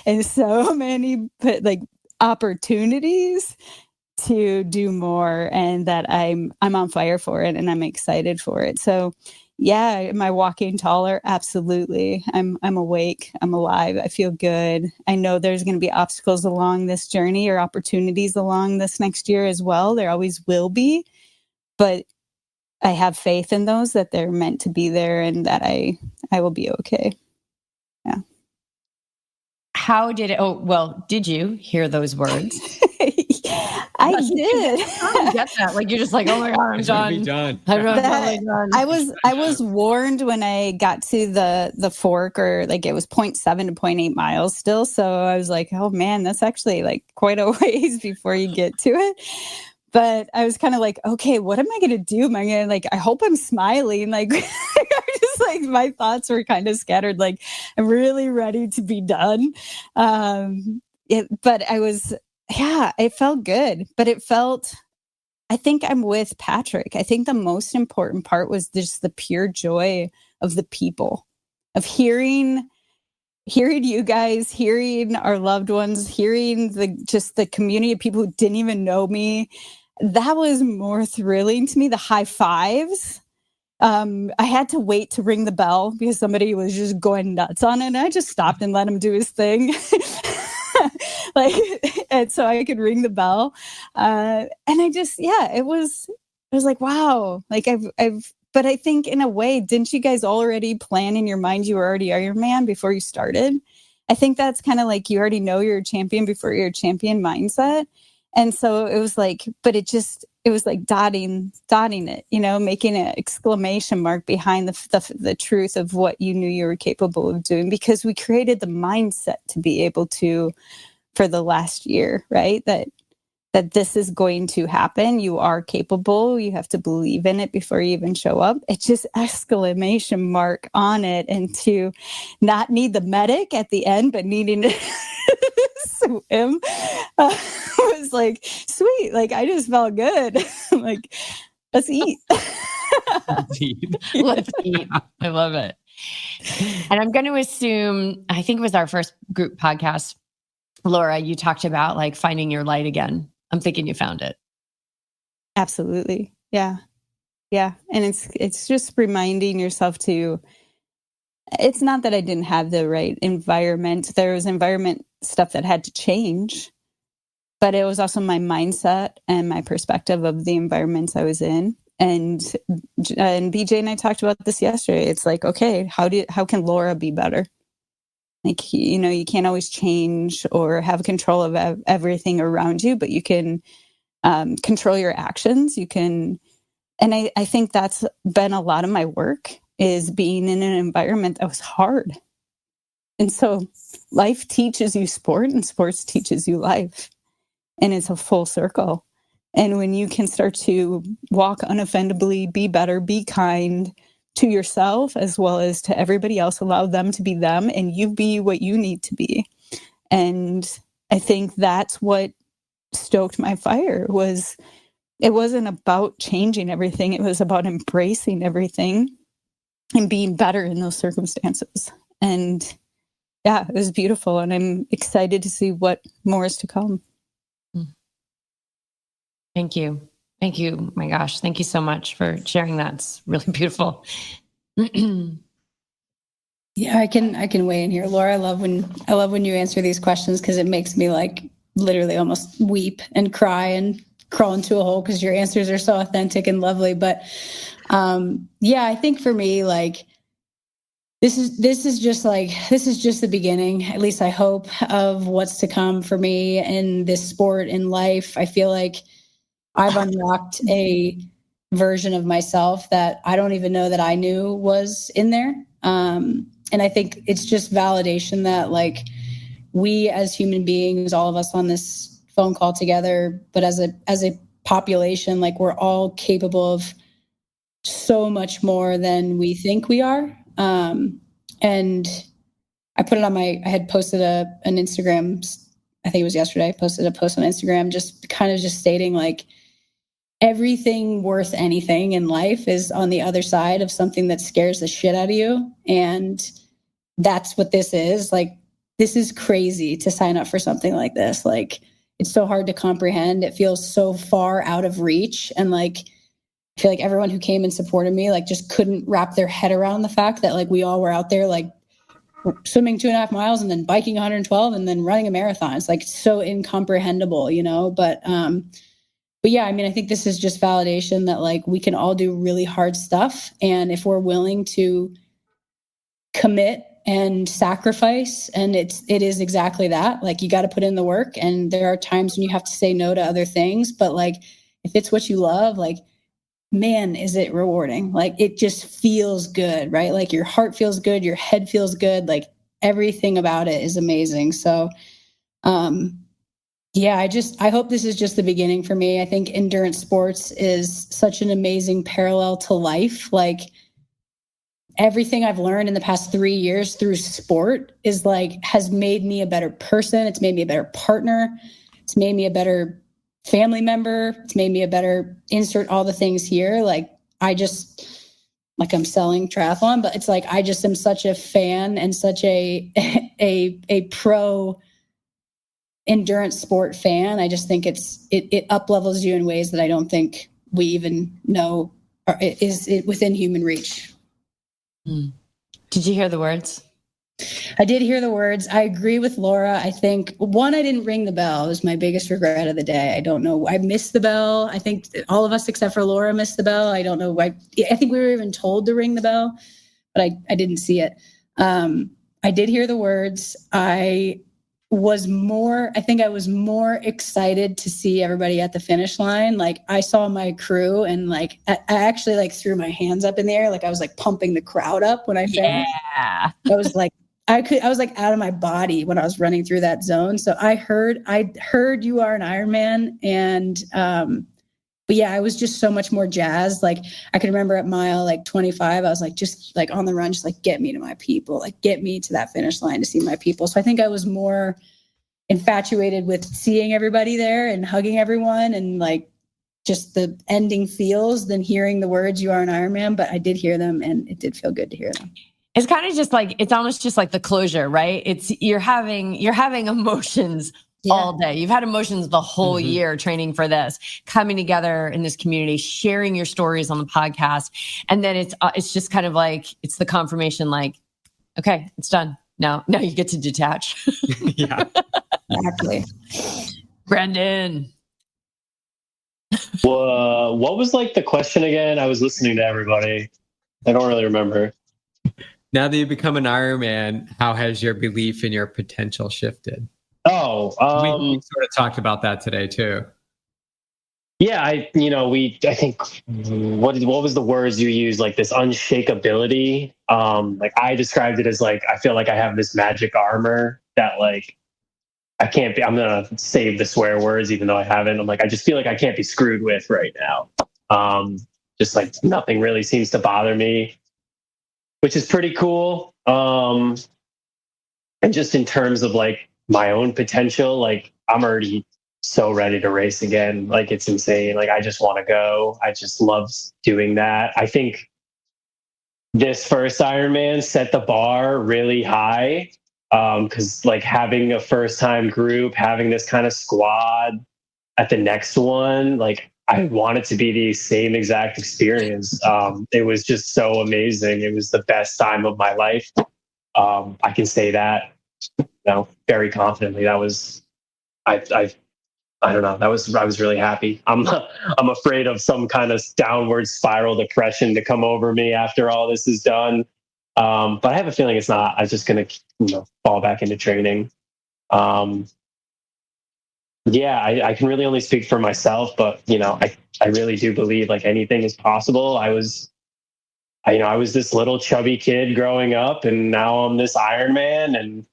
Speaker 2: and so many like opportunities to do more, and that I'm on fire for it and I'm excited for it. So yeah, am I walking taller? Absolutely. I'm awake. I'm alive. I feel good. I know there's going to be obstacles along this journey or opportunities along this next year as well. There always will be, but I have faith in those, that they're meant to be there and that I will be okay. Yeah.
Speaker 1: How did it? Oh, well, did you hear those words?
Speaker 2: I did.
Speaker 1: I get that. Like you're just like, oh my God, I'm done. I'm done.
Speaker 2: I was warned when I got to the fork, or like it was 0.7 to 0.8 miles still. So I was like, oh man, that's actually like quite a ways before you get to it. But I was kind of like, okay, what am I going to do? Am I going to like, I hope I'm smiling. Like, just like my thoughts were kind of scattered. Like, I'm really ready to be done. But I was, it felt good. But it felt, I think I'm with Patrick. I think the most important part was just the pure joy of the people, of hearing you guys, hearing our loved ones, hearing the community of people who didn't even know me. That was more thrilling to me. The high fives. I had to wait to ring the bell because somebody was just going nuts on it. And I just stopped and let him do his thing. And so I could ring the bell. And I just, it was like, wow, like but I think in a way, didn't you guys already plan in your mind you were already Ironman before you started? I think that's kind of like you already know you're a champion before you're a champion mindset. And so it was like, but it was like dotting it, making an exclamation mark behind the truth of what you knew you were capable of doing, because we created the mindset to be able to, for the last year, right? That this is going to happen. You are capable. You have to believe in it before you even show up. It's just exclamation mark on it. And to not need the medic at the end, but needing to swim was like, sweet. Like, I just felt good. Like, let's eat.
Speaker 1: Let's eat. I love it. And I'm going to assume, I think it was our first group podcast, Laura, you talked about like finding your light again. I'm thinking you found it.
Speaker 2: Absolutely. Yeah. Yeah. And it's just reminding yourself to, it's not that I didn't have the right environment. There was environment stuff that had to change, but it was also my mindset and my perspective of the environments I was in. And BJ and I talked about this yesterday. It's like, okay, how can Laura be better? Like, you can't always change or have control of everything around you, but you can control your actions. You can, and I think that's been a lot of my work, is being in an environment that was hard. And so life teaches you sport and sports teaches you life. And it's a full circle. And when you can start to walk unoffendably, be better, be kind, to yourself as well as to everybody else. Allow them to be them, and you be what you need to be. And I think that's what stoked my fire. It wasn't about changing everything. It was about embracing everything and being better in those circumstances. And yeah, it was beautiful. And I'm excited to see what more is to come.
Speaker 1: Thank you. Thank you. My gosh. Thank you so much for sharing that. It's really beautiful.
Speaker 4: Yeah, I can weigh in here. Laura, I love when you answer these questions, because it makes me like literally almost weep and cry and crawl into a hole, because your answers are so authentic and lovely. But yeah, I think for me, like this is just the beginning, at least I hope, of what's to come for me in this sport, in life. I feel like I've unlocked a version of myself that I don't even know that I knew was in there. And I think it's just validation that, like, we as human beings, all of us on this phone call together, but as a population, like, we're all capable of so much more than we think we are. And I put it on I had posted an Instagram, I think it was yesterday, I posted a post on Instagram, just kind of just stating, like, everything worth anything in life is on the other side of something that scares the shit out of you. And that's what this is. Like, this is crazy to sign up for something like this. Like, it's so hard to comprehend. It feels so far out of reach. And like, I feel like everyone who came and supported me, like, just couldn't wrap their head around the fact that, like, we all were out there, like, swimming 2.5 miles and then biking 112 and then running a marathon. It's like so incomprehensible, you know? But yeah, I mean, I think this is just validation that, like, we can all do really hard stuff. And if we're willing to commit and sacrifice, and it is exactly that, like, you got to put in the work. And there are times when you have to say no to other things, but like, if it's what you love, like, man, is it rewarding. Like, it just feels good, right? Like, your heart feels good, your head feels good, like, everything about it is amazing. So, yeah, I hope this is just the beginning for me. I think endurance sports is such an amazing parallel to life. Like, everything I've learned in the past 3 years through sport is like, has made me a better person. It's made me a better partner. It's made me a better family member. It's made me a better insert all the things here. Like, I'm selling triathlon, but it's like, I just am such a fan and such a pro endurance sport fan. I just think it up levels you in ways that I don't think we even know is within human reach.
Speaker 1: Did you hear the words?
Speaker 4: I did hear the words. I agree with Laura. I think, one, I didn't ring the bell. It was my biggest regret of the day. I don't know. I missed the bell. I think all of us except for Laura missed the bell. I don't know. I think we were even told to ring the bell, but I didn't see it. I did hear the words. I was more excited to see everybody at the finish line. Like, I saw my crew, and like, I actually like threw my hands up in the air. Like, I was like pumping the crowd up when I finished.
Speaker 1: Yeah.
Speaker 4: I was like, I was like out of my body when I was running through that zone. So I heard you are an Ironman. And, but yeah, I was just so much more jazzed. Like, I can remember at mile like 25, I was like, just like on the run, just like, get me to my people, like, get me to that finish line to see my people. So I think I was more infatuated with seeing everybody there and hugging everyone and like just the ending feels than hearing the words "you are an Ironman." But I did hear them, and it did feel good to hear them.
Speaker 1: It's kind of just like, it's almost just like the closure, right? It's you're having emotions all day. You've had emotions the whole year training for this, coming together in this community, sharing your stories on the podcast. And then it's just kind of like, it's the confirmation, like, okay, it's done. Now you get to detach.
Speaker 6: Yeah.
Speaker 4: Exactly.
Speaker 1: Brendan.
Speaker 5: Well, what was like the question again? I was listening to everybody. I don't really remember.
Speaker 6: Now that you've become an Ironman, how has your belief in your potential shifted?
Speaker 5: Oh,
Speaker 6: we sort of talked about that today too.
Speaker 5: Yeah, I think what was the words you used? Like this unshakability. Like I described it as like, I feel like I have this magic armor that like I'm gonna save the swear words even though I haven't. I'm like, I just feel like I can't be screwed with right now. Just like nothing really seems to bother me. which is pretty cool. And just in terms of like my own potential, like I'm already so ready to race again. Like it's insane. Like I just want to go. I just love doing that. I think this first Ironman set the bar really high. Cause like having a first time group, having this kind of squad at the next one, like I want it to be the same exact experience. It was just so amazing. It was the best time of my life. I can say that, very confidently. That was, I don't know. I was really happy. I'm afraid of some kind of downward spiral depression to come over me after all this is done. But I have a feeling it's not. I'm just going to, fall back into training. Yeah, I can really only speak for myself, but I really do believe like anything is possible. I was this little chubby kid growing up, and now I'm this Ironman, and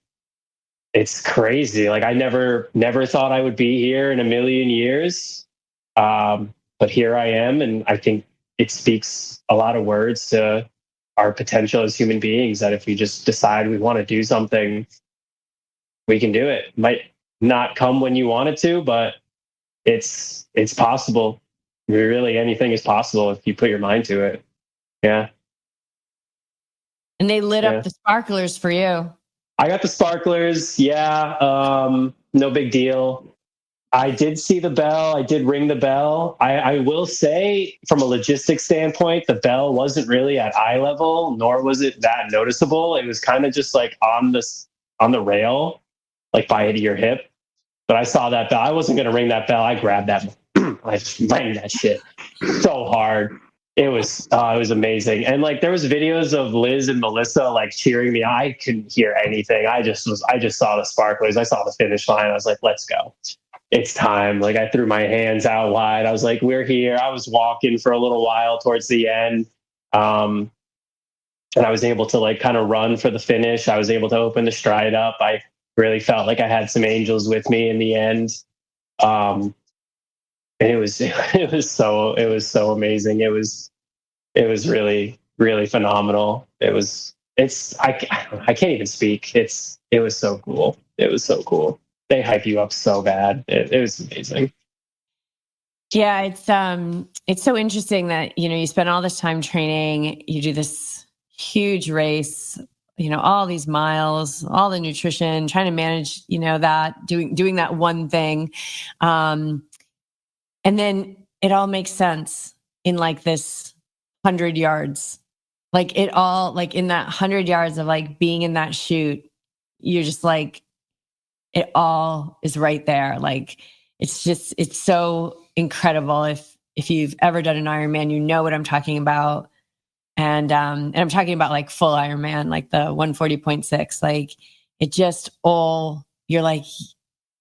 Speaker 5: it's crazy. Like I never thought I would be here in a million years, but here I am, and I think it speaks a lot of words to our potential as human beings. That if we just decide we want to do something, we can do it. Might not come when you want it to, but it's possible. Really, anything is possible if you put your mind to it. Yeah.
Speaker 1: And they lit up the sparklers for you.
Speaker 5: I got the sparklers. Yeah. No big deal. I did see the bell. I did ring the bell. I will say from a logistics standpoint, the bell wasn't really at eye level, nor was it that noticeable. It was kind of just like on the rail, like by your hip. But I saw that bell. I wasn't going to ring that bell. I grabbed that. I rang that shit so hard. It was amazing. And like there was videos of Liz and Melissa like cheering me. I couldn't hear anything. I just saw the sparklers. I saw the finish line. I was like, let's go. It's time. Like I threw my hands out wide. I was like, we're here. I was walking for a little while towards the end. And I was able to like kind of run for the finish. I was able to open the stride up. I really felt like I had some angels with me in the end. And it was so amazing. It was really, really phenomenal. I can't even speak. It was so cool. It was so cool. They hype you up so bad. It was amazing.
Speaker 1: Yeah. It's so interesting that, you spend all this time training, you do this huge race, all these miles, all the nutrition, trying to manage, that doing that one thing. And then it all makes sense in like this 100 yards, like it all, like in that 100 yards of like being in that chute, you're just like, it all is right there. Like, it's so incredible. If you've ever done an Ironman, you know what I'm talking about. And I'm talking about like full Ironman, like the 140.6, like it just all, you're like,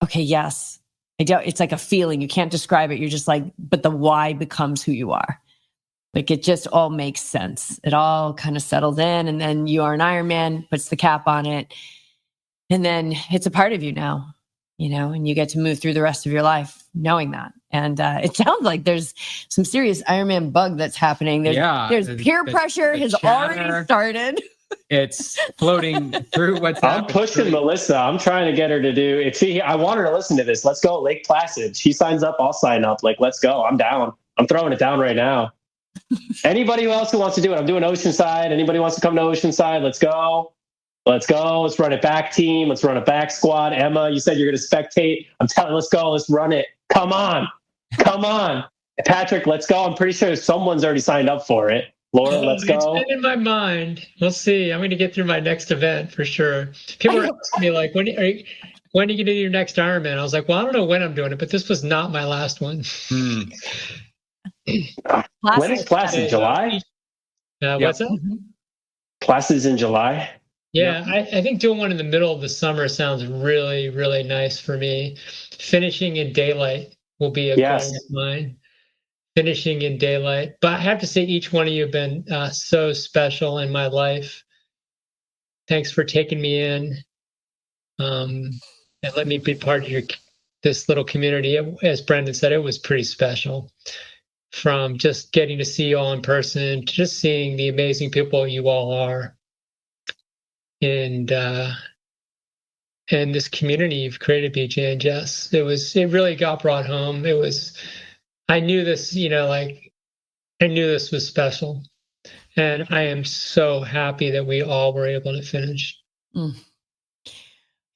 Speaker 1: okay, yes. It's like a feeling. You can't describe it. You're just like, but the why becomes who you are. Like it just all makes sense. It all kind of settles in, and then you are an Ironman, puts the cap on it. And then it's a part of you now, and you get to move through the rest of your life knowing that. And it sounds like there's some serious Ironman bug that's happening. There's peer pressure has already started.
Speaker 6: It's floating through what's happening.
Speaker 5: I'm pushing Melissa. I'm trying to get her to do. I want her to listen to this. Let's go Lake Placid. She signs up. I'll sign up. Like, let's go. I'm down. I'm throwing it down right now. Anybody else who wants to do it? I'm doing Oceanside. Anybody wants to come to Oceanside? Let's go. Let's go. Let's run it back, team. Let's run it back, squad. Emma, you said you're going to spectate. I'm telling. Let's go. Let's run it. Come on. Patrick, let's go. I'm pretty sure someone's already signed up for it. Laura, let's go.
Speaker 3: It's been in my mind. We'll see. I'm going to get through my next event for sure. People are asking me like, when are you going to do your next Ironman? I was like, well, I don't know when I'm doing it, but this was not my last one.
Speaker 5: When is Placid? July?
Speaker 3: What's that?
Speaker 5: Placid's in July.
Speaker 3: Yeah, I think doing one in the middle of the summer sounds really, really nice for me. Finishing in daylight will be a goal of mine. Finishing in daylight. But I have to say, each one of you have been so special in my life. Thanks for taking me in and let me be part of this little community. As Brendan said, it was pretty special. from just getting to see you all in person to just seeing the amazing people you all are. And this community you've created, BJ and Jess, it really got brought home. I knew this, I knew this was special. And I am so happy that we all were able to finish.
Speaker 1: Mm.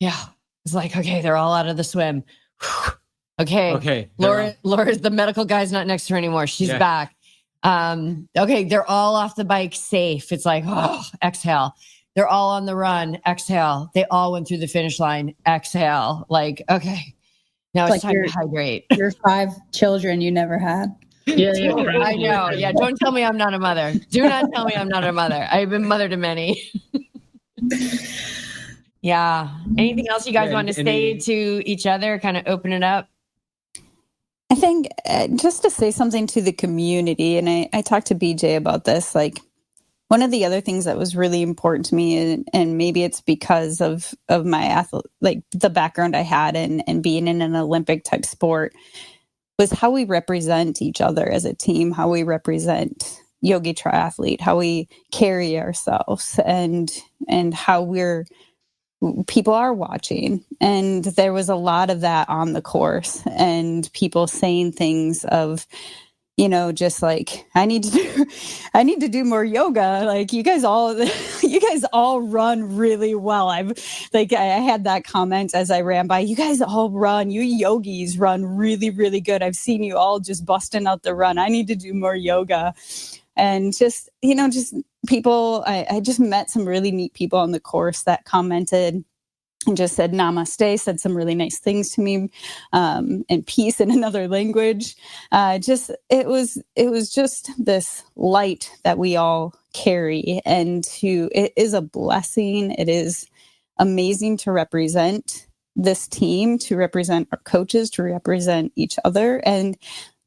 Speaker 1: Yeah. It's like, okay, they're all out of the swim. Okay. Laura's the medical guy's not next to her anymore. She's back. Okay, they're all off the bike safe. It's like, oh, exhale. They're all on the run. Exhale. They all went through the finish line. Exhale. Like, okay, now it's time to hydrate.
Speaker 4: Your 5 children you never had.
Speaker 3: Yeah,
Speaker 1: I know. Yeah, don't tell me I'm not a mother. Do not tell me I'm not a mother. I've been mother to many. Yeah. Anything else you guys want to say to each other? Kind of open it up.
Speaker 2: I think just to say something to the community, and I talked to BJ about this, like one of the other things that was really important to me, and maybe it's because of my like the background I had and being in an Olympic type sport, was how we represent each other as a team, how we represent YogiTriathlete, how we carry ourselves, and how people are watching. And there was a lot of that on the course, and people saying things of, just like, I need to do more yoga. Like you guys all run really well. I had that comment as I ran by. You guys all run. You yogis run really, really good. I've seen you all just busting out the run. I need to do more yoga. And just people, I just met some really neat people on the course that commented and just said namaste, said some really nice things to me, and peace in another language. It was just this light that we all carry, and it is a blessing. It is amazing to represent this team, to represent our coaches, to represent each other. And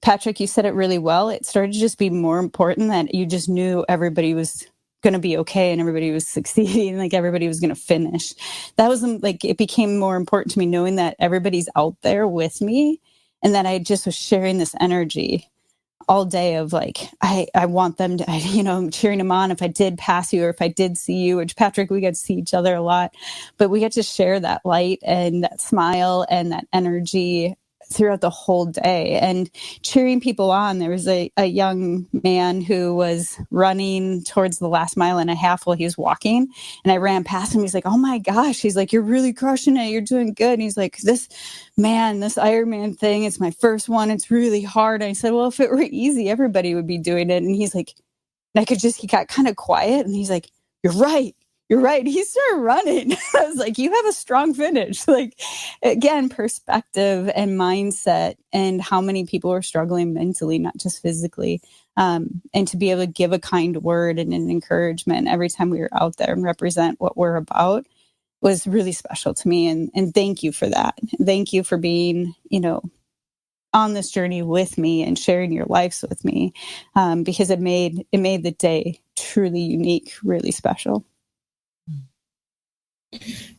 Speaker 2: Patrick, you said it really well. It started to just be more important that you just knew everybody was going to be okay and everybody was succeeding, like everybody was going to finish. That was like, it became more important to me knowing that everybody's out there with me, and that I just was sharing this energy all day of like, I want them to, I'm cheering them on if I did pass you or if I did see you, which Patrick, we got to see each other a lot, but we got to share that light and that smile and that energy throughout the whole day and cheering people on. There was a young man who was running towards the last mile and a half while he was walking, and I ran past him. He's like, oh my gosh. He's like, you're really crushing it. You're doing good. And he's like, this Ironman thing, it's my first one. It's really hard. And I said, well, if it were easy, everybody would be doing it. And he's like, he got kind of quiet, and he's like, you're right. He started running. I was like, you have a strong finish. Like, again, perspective and mindset, and how many people are struggling mentally, not just physically. And to be able to give a kind word and an encouragement every time we were out there and represent what we're about was really special to me. And thank you for that. Thank you for being, on this journey with me and sharing your lives with me, because it made the day truly unique, really special.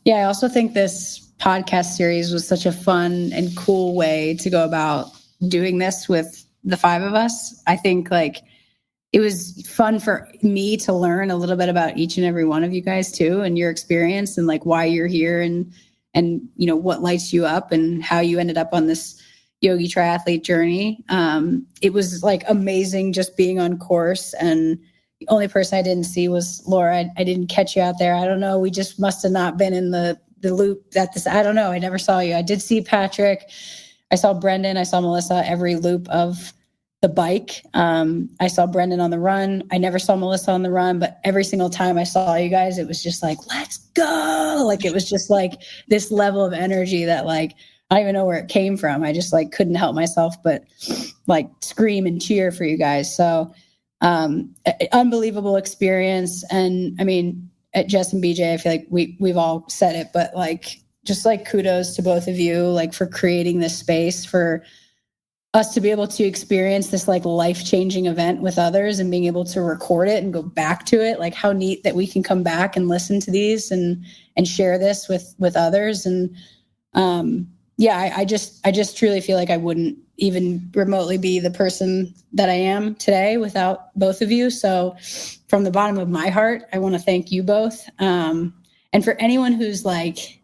Speaker 4: Yeah, I also think this podcast series was such a fun and cool way to go about doing this with the 5 of us. I think it was fun for me to learn a little bit about each and every one of you guys too, and your experience and why you're here and what lights you up and how you ended up on this YogiTriathlete journey. It was amazing just being on course, and the only person I didn't see was Laura. I didn't catch you out there. I don't know. We just must have not been in the loop I don't know. I never saw you. I did see Patrick. I saw Brendan. I saw Melissa every loop of the bike. I saw Brendan on the run. I never saw Melissa on the run, but every single time I saw you guys, it was just let's go. It was just this level of energy that I don't even know where it came from. I just couldn't help myself but scream and cheer for you guys. So unbelievable experience. And I mean, at Jess and BJ, I feel like we've all said it, but just kudos to both of you, for creating this space for us to be able to experience this life-changing event with others and being able to record it and go back to it. How neat that we can come back and listen to these and share this with others. And I just truly feel like I wouldn't even remotely be the person that I am today without both of you. So from the bottom of my heart, I want to thank you both. And for anyone who's like,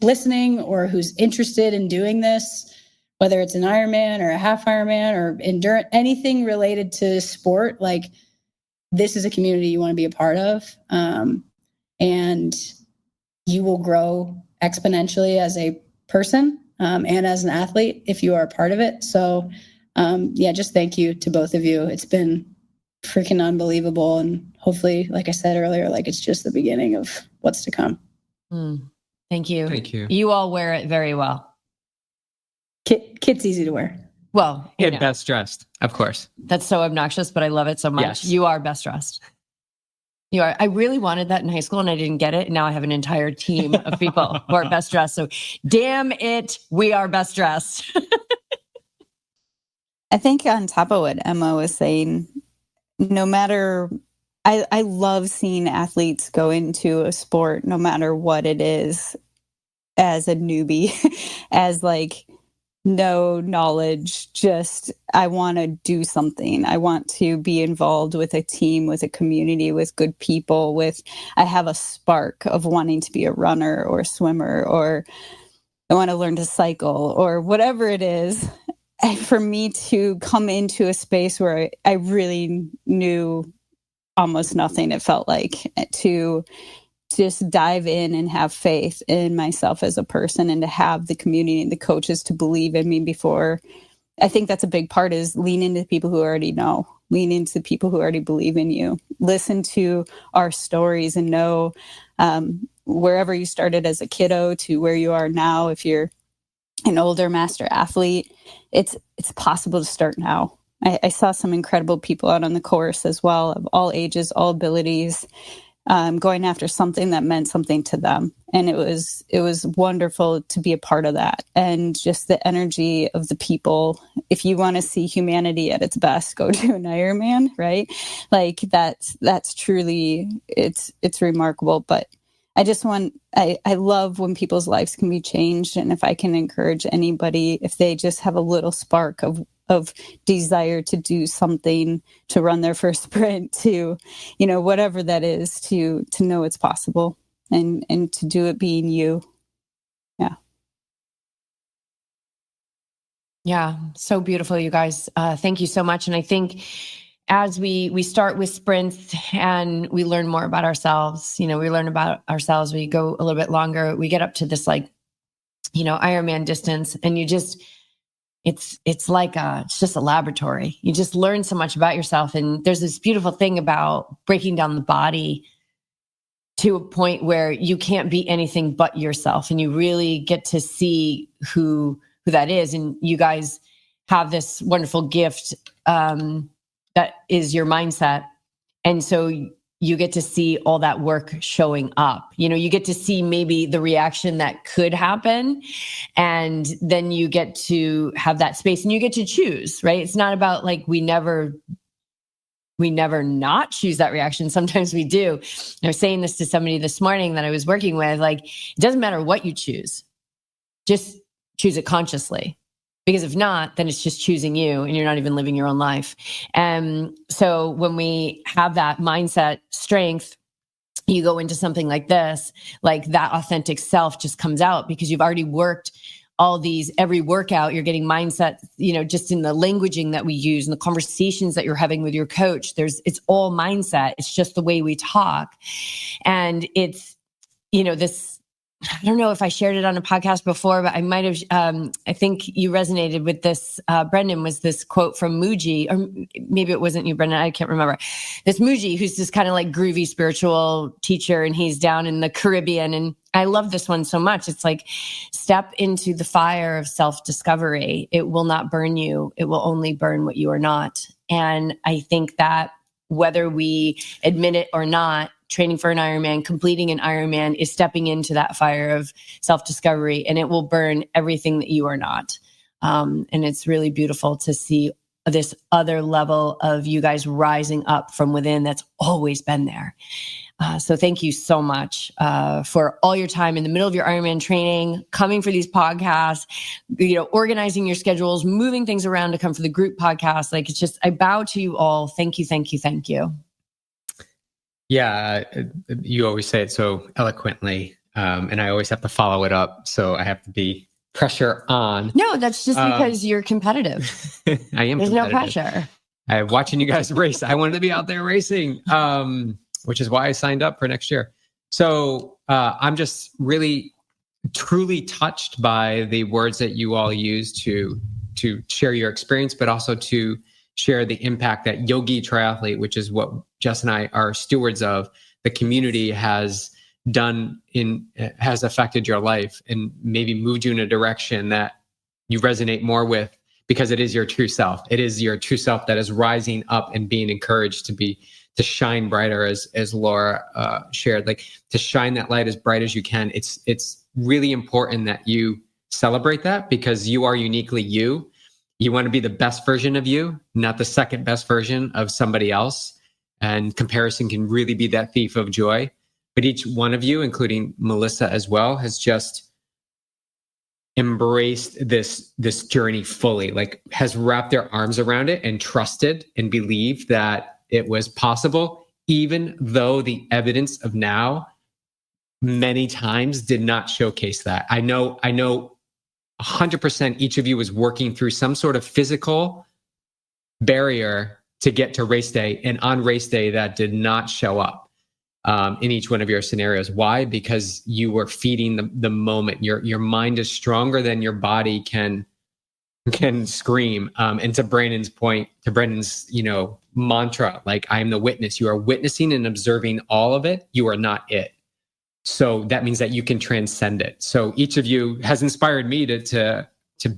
Speaker 4: listening or who's interested in doing this, whether it's an Ironman or a half Ironman or endurance, anything related to sport, like this is a community you want to be a part of. And you will grow exponentially as a person and as an athlete if you are a part of it. So just thank you to both of you. It's been freaking unbelievable. And hopefully, like I said earlier, like it's just the beginning of what's to come.
Speaker 1: Thank you.
Speaker 6: Thank you.
Speaker 1: You all wear it very well.
Speaker 4: Kit's easy to wear.
Speaker 1: Well,
Speaker 6: and best dressed, of course.
Speaker 1: That's so obnoxious, but I love it so much.
Speaker 6: Yes.
Speaker 1: You are best dressed. You are. I really wanted that in high school and I didn't get it. Now I have an entire team of people who are best dressed. So damn it, we are best dressed.
Speaker 2: I think on top of what Emma was saying, no matter, I love seeing athletes go into a sport, no matter what it is, as a newbie, as like no knowledge, just I want to do something. I want to be involved with a team, with a community, with good people, I have a spark of wanting to be a runner or a swimmer, or I want to learn to cycle or whatever it is. And for me to come into a space where I really knew almost nothing, it felt like, to just dive in and have faith in myself as a person, and to have the community and the coaches to believe in me before. I think that's a big part, is lean into people who already know, lean into people who already believe in you, listen to our stories and know wherever you started as a kiddo to where you are now. If you're an older master athlete, it's possible to start now. I saw some incredible people out on the course as well, of all ages, all abilities, going after something that meant something to them. And it was wonderful to be a part of that. And just the energy of the people. If you want to see humanity at its best, go to an Ironman, right? Like that's truly, it's remarkable. But I love when people's lives can be changed. And if I can encourage anybody, if they just have a little spark of desire to do something, to run their first sprint, to, whatever that is, to know it's possible and to do it being you. Yeah.
Speaker 1: Yeah. So beautiful, you guys. Thank you so much. And I think as we start with sprints and we learn more about ourselves, we learn about ourselves, we go a little bit longer, we get up to this Ironman distance, and you just, it's just a laboratory. You just learn so much about yourself. And there's this beautiful thing about breaking down the body to a point where you can't be anything but yourself. And you really get to see who that is. And you guys have this wonderful gift that is your mindset. And so you get to see all that work showing up. You get to see maybe the reaction that could happen. And then you get to have that space and you get to choose, right? It's not about like, we never not choose that reaction. Sometimes we do. I was saying this to somebody this morning that I was working with, like, it doesn't matter what you choose, just choose it consciously. Because if not, then it's just choosing you and you're not even living your own life. And so when we have that mindset strength, you go into something like this, like that authentic self just comes out because you've already worked every workout, you're getting mindset, just in the languaging that we use and the conversations that you're having with your coach, it's all mindset. It's just the way we talk. And it's, this, I don't know if I shared it on a podcast before, but I might have, I think you resonated with this, Brendan, was this quote from Muji, or maybe it wasn't you, Brendan, I can't remember. This Muji, who's this kind of like groovy spiritual teacher, and he's down in the Caribbean. And I love this one so much. It's like, step into the fire of self-discovery. It will not burn you. It will only burn what you are not. And I think that whether we admit it or not, training for an Ironman, completing an Ironman is stepping into that fire of self-discovery, and it will burn everything that you are not. And it's really beautiful to see this other level of you guys rising up from within that's always been there. So thank you so much for all your time in the middle of your Ironman training, coming for these podcasts, organizing your schedules, moving things around to come for the group podcast. Like, it's just, I bow to you all. Thank you, thank you, thank you.
Speaker 6: Yeah, you always say it so eloquently, and I always have to follow it up. So I have to be pressure on.
Speaker 1: No, that's just because you're competitive.
Speaker 6: I am.
Speaker 1: There's no pressure.
Speaker 6: I'm watching you guys race. I wanted to be out there racing. Which is why I signed up for next year. So I'm just really, truly touched by the words that you all use to share your experience, but also to share the impact that YogiTriathlete, which is what Jess and I are stewards of, the community has affected your life and maybe moved you in a direction that you resonate more with, because it is your true self. It is your true self that is rising up and being encouraged to shine brighter, as Laura shared, like to shine that light as bright as you can. It's really important that you celebrate that, because you are uniquely you. You want to be the best version of you, not the second best version of somebody else. And comparison can really be that thief of joy. But each one of you, including Melissa as well, has just embraced this journey fully, like has wrapped their arms around it and trusted and believed that it was possible, even though the evidence of now many times did not showcase that. I know 100% each of you was working through some sort of physical barrier to get to race day, and on race day that did not show up in each one of your scenarios. Why? Because you were feeding the moment. Your mind is stronger than your body can scream. And to Brandon's point, to Brandon's, mantra, like, I am the witness. You are witnessing and observing all of it. You are not it. So that means that you can transcend it. So each of you has inspired me to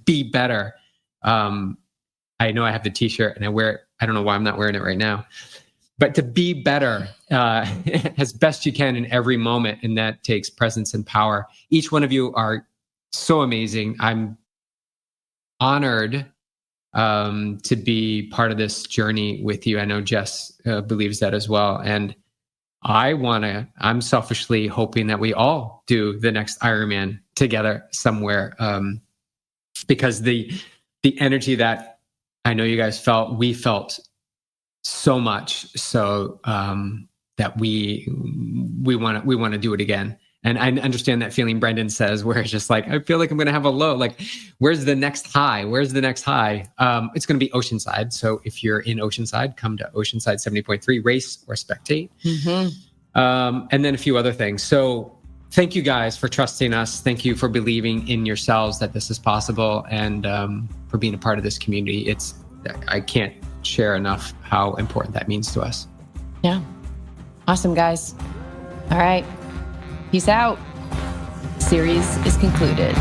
Speaker 6: be better. I know I have the t-shirt and I wear it. I don't know why I'm not wearing it right now, but to be better as best you can in every moment. And that takes presence and power. Each one of you are so amazing. I'm honored to be part of this journey with you. I know Jess believes that as well. And I'm selfishly hoping that we all do the next Ironman together somewhere, because the energy that I know you guys felt, we felt so much so that we want to do it again. And I understand that feeling Brendan says, where it's just like, I feel like I'm going to have a low. Like, where's the next high? Where's the next high? It's going to be Oceanside. So if you're in Oceanside, come to Oceanside 70.3, race or spectate. Mm-hmm. And then a few other things. So thank you guys for trusting us. Thank you for believing in yourselves that this is possible, and for being a part of this community. I can't share enough how important that means to us.
Speaker 1: Yeah. Awesome, guys. All right. Peace out. Series is concluded.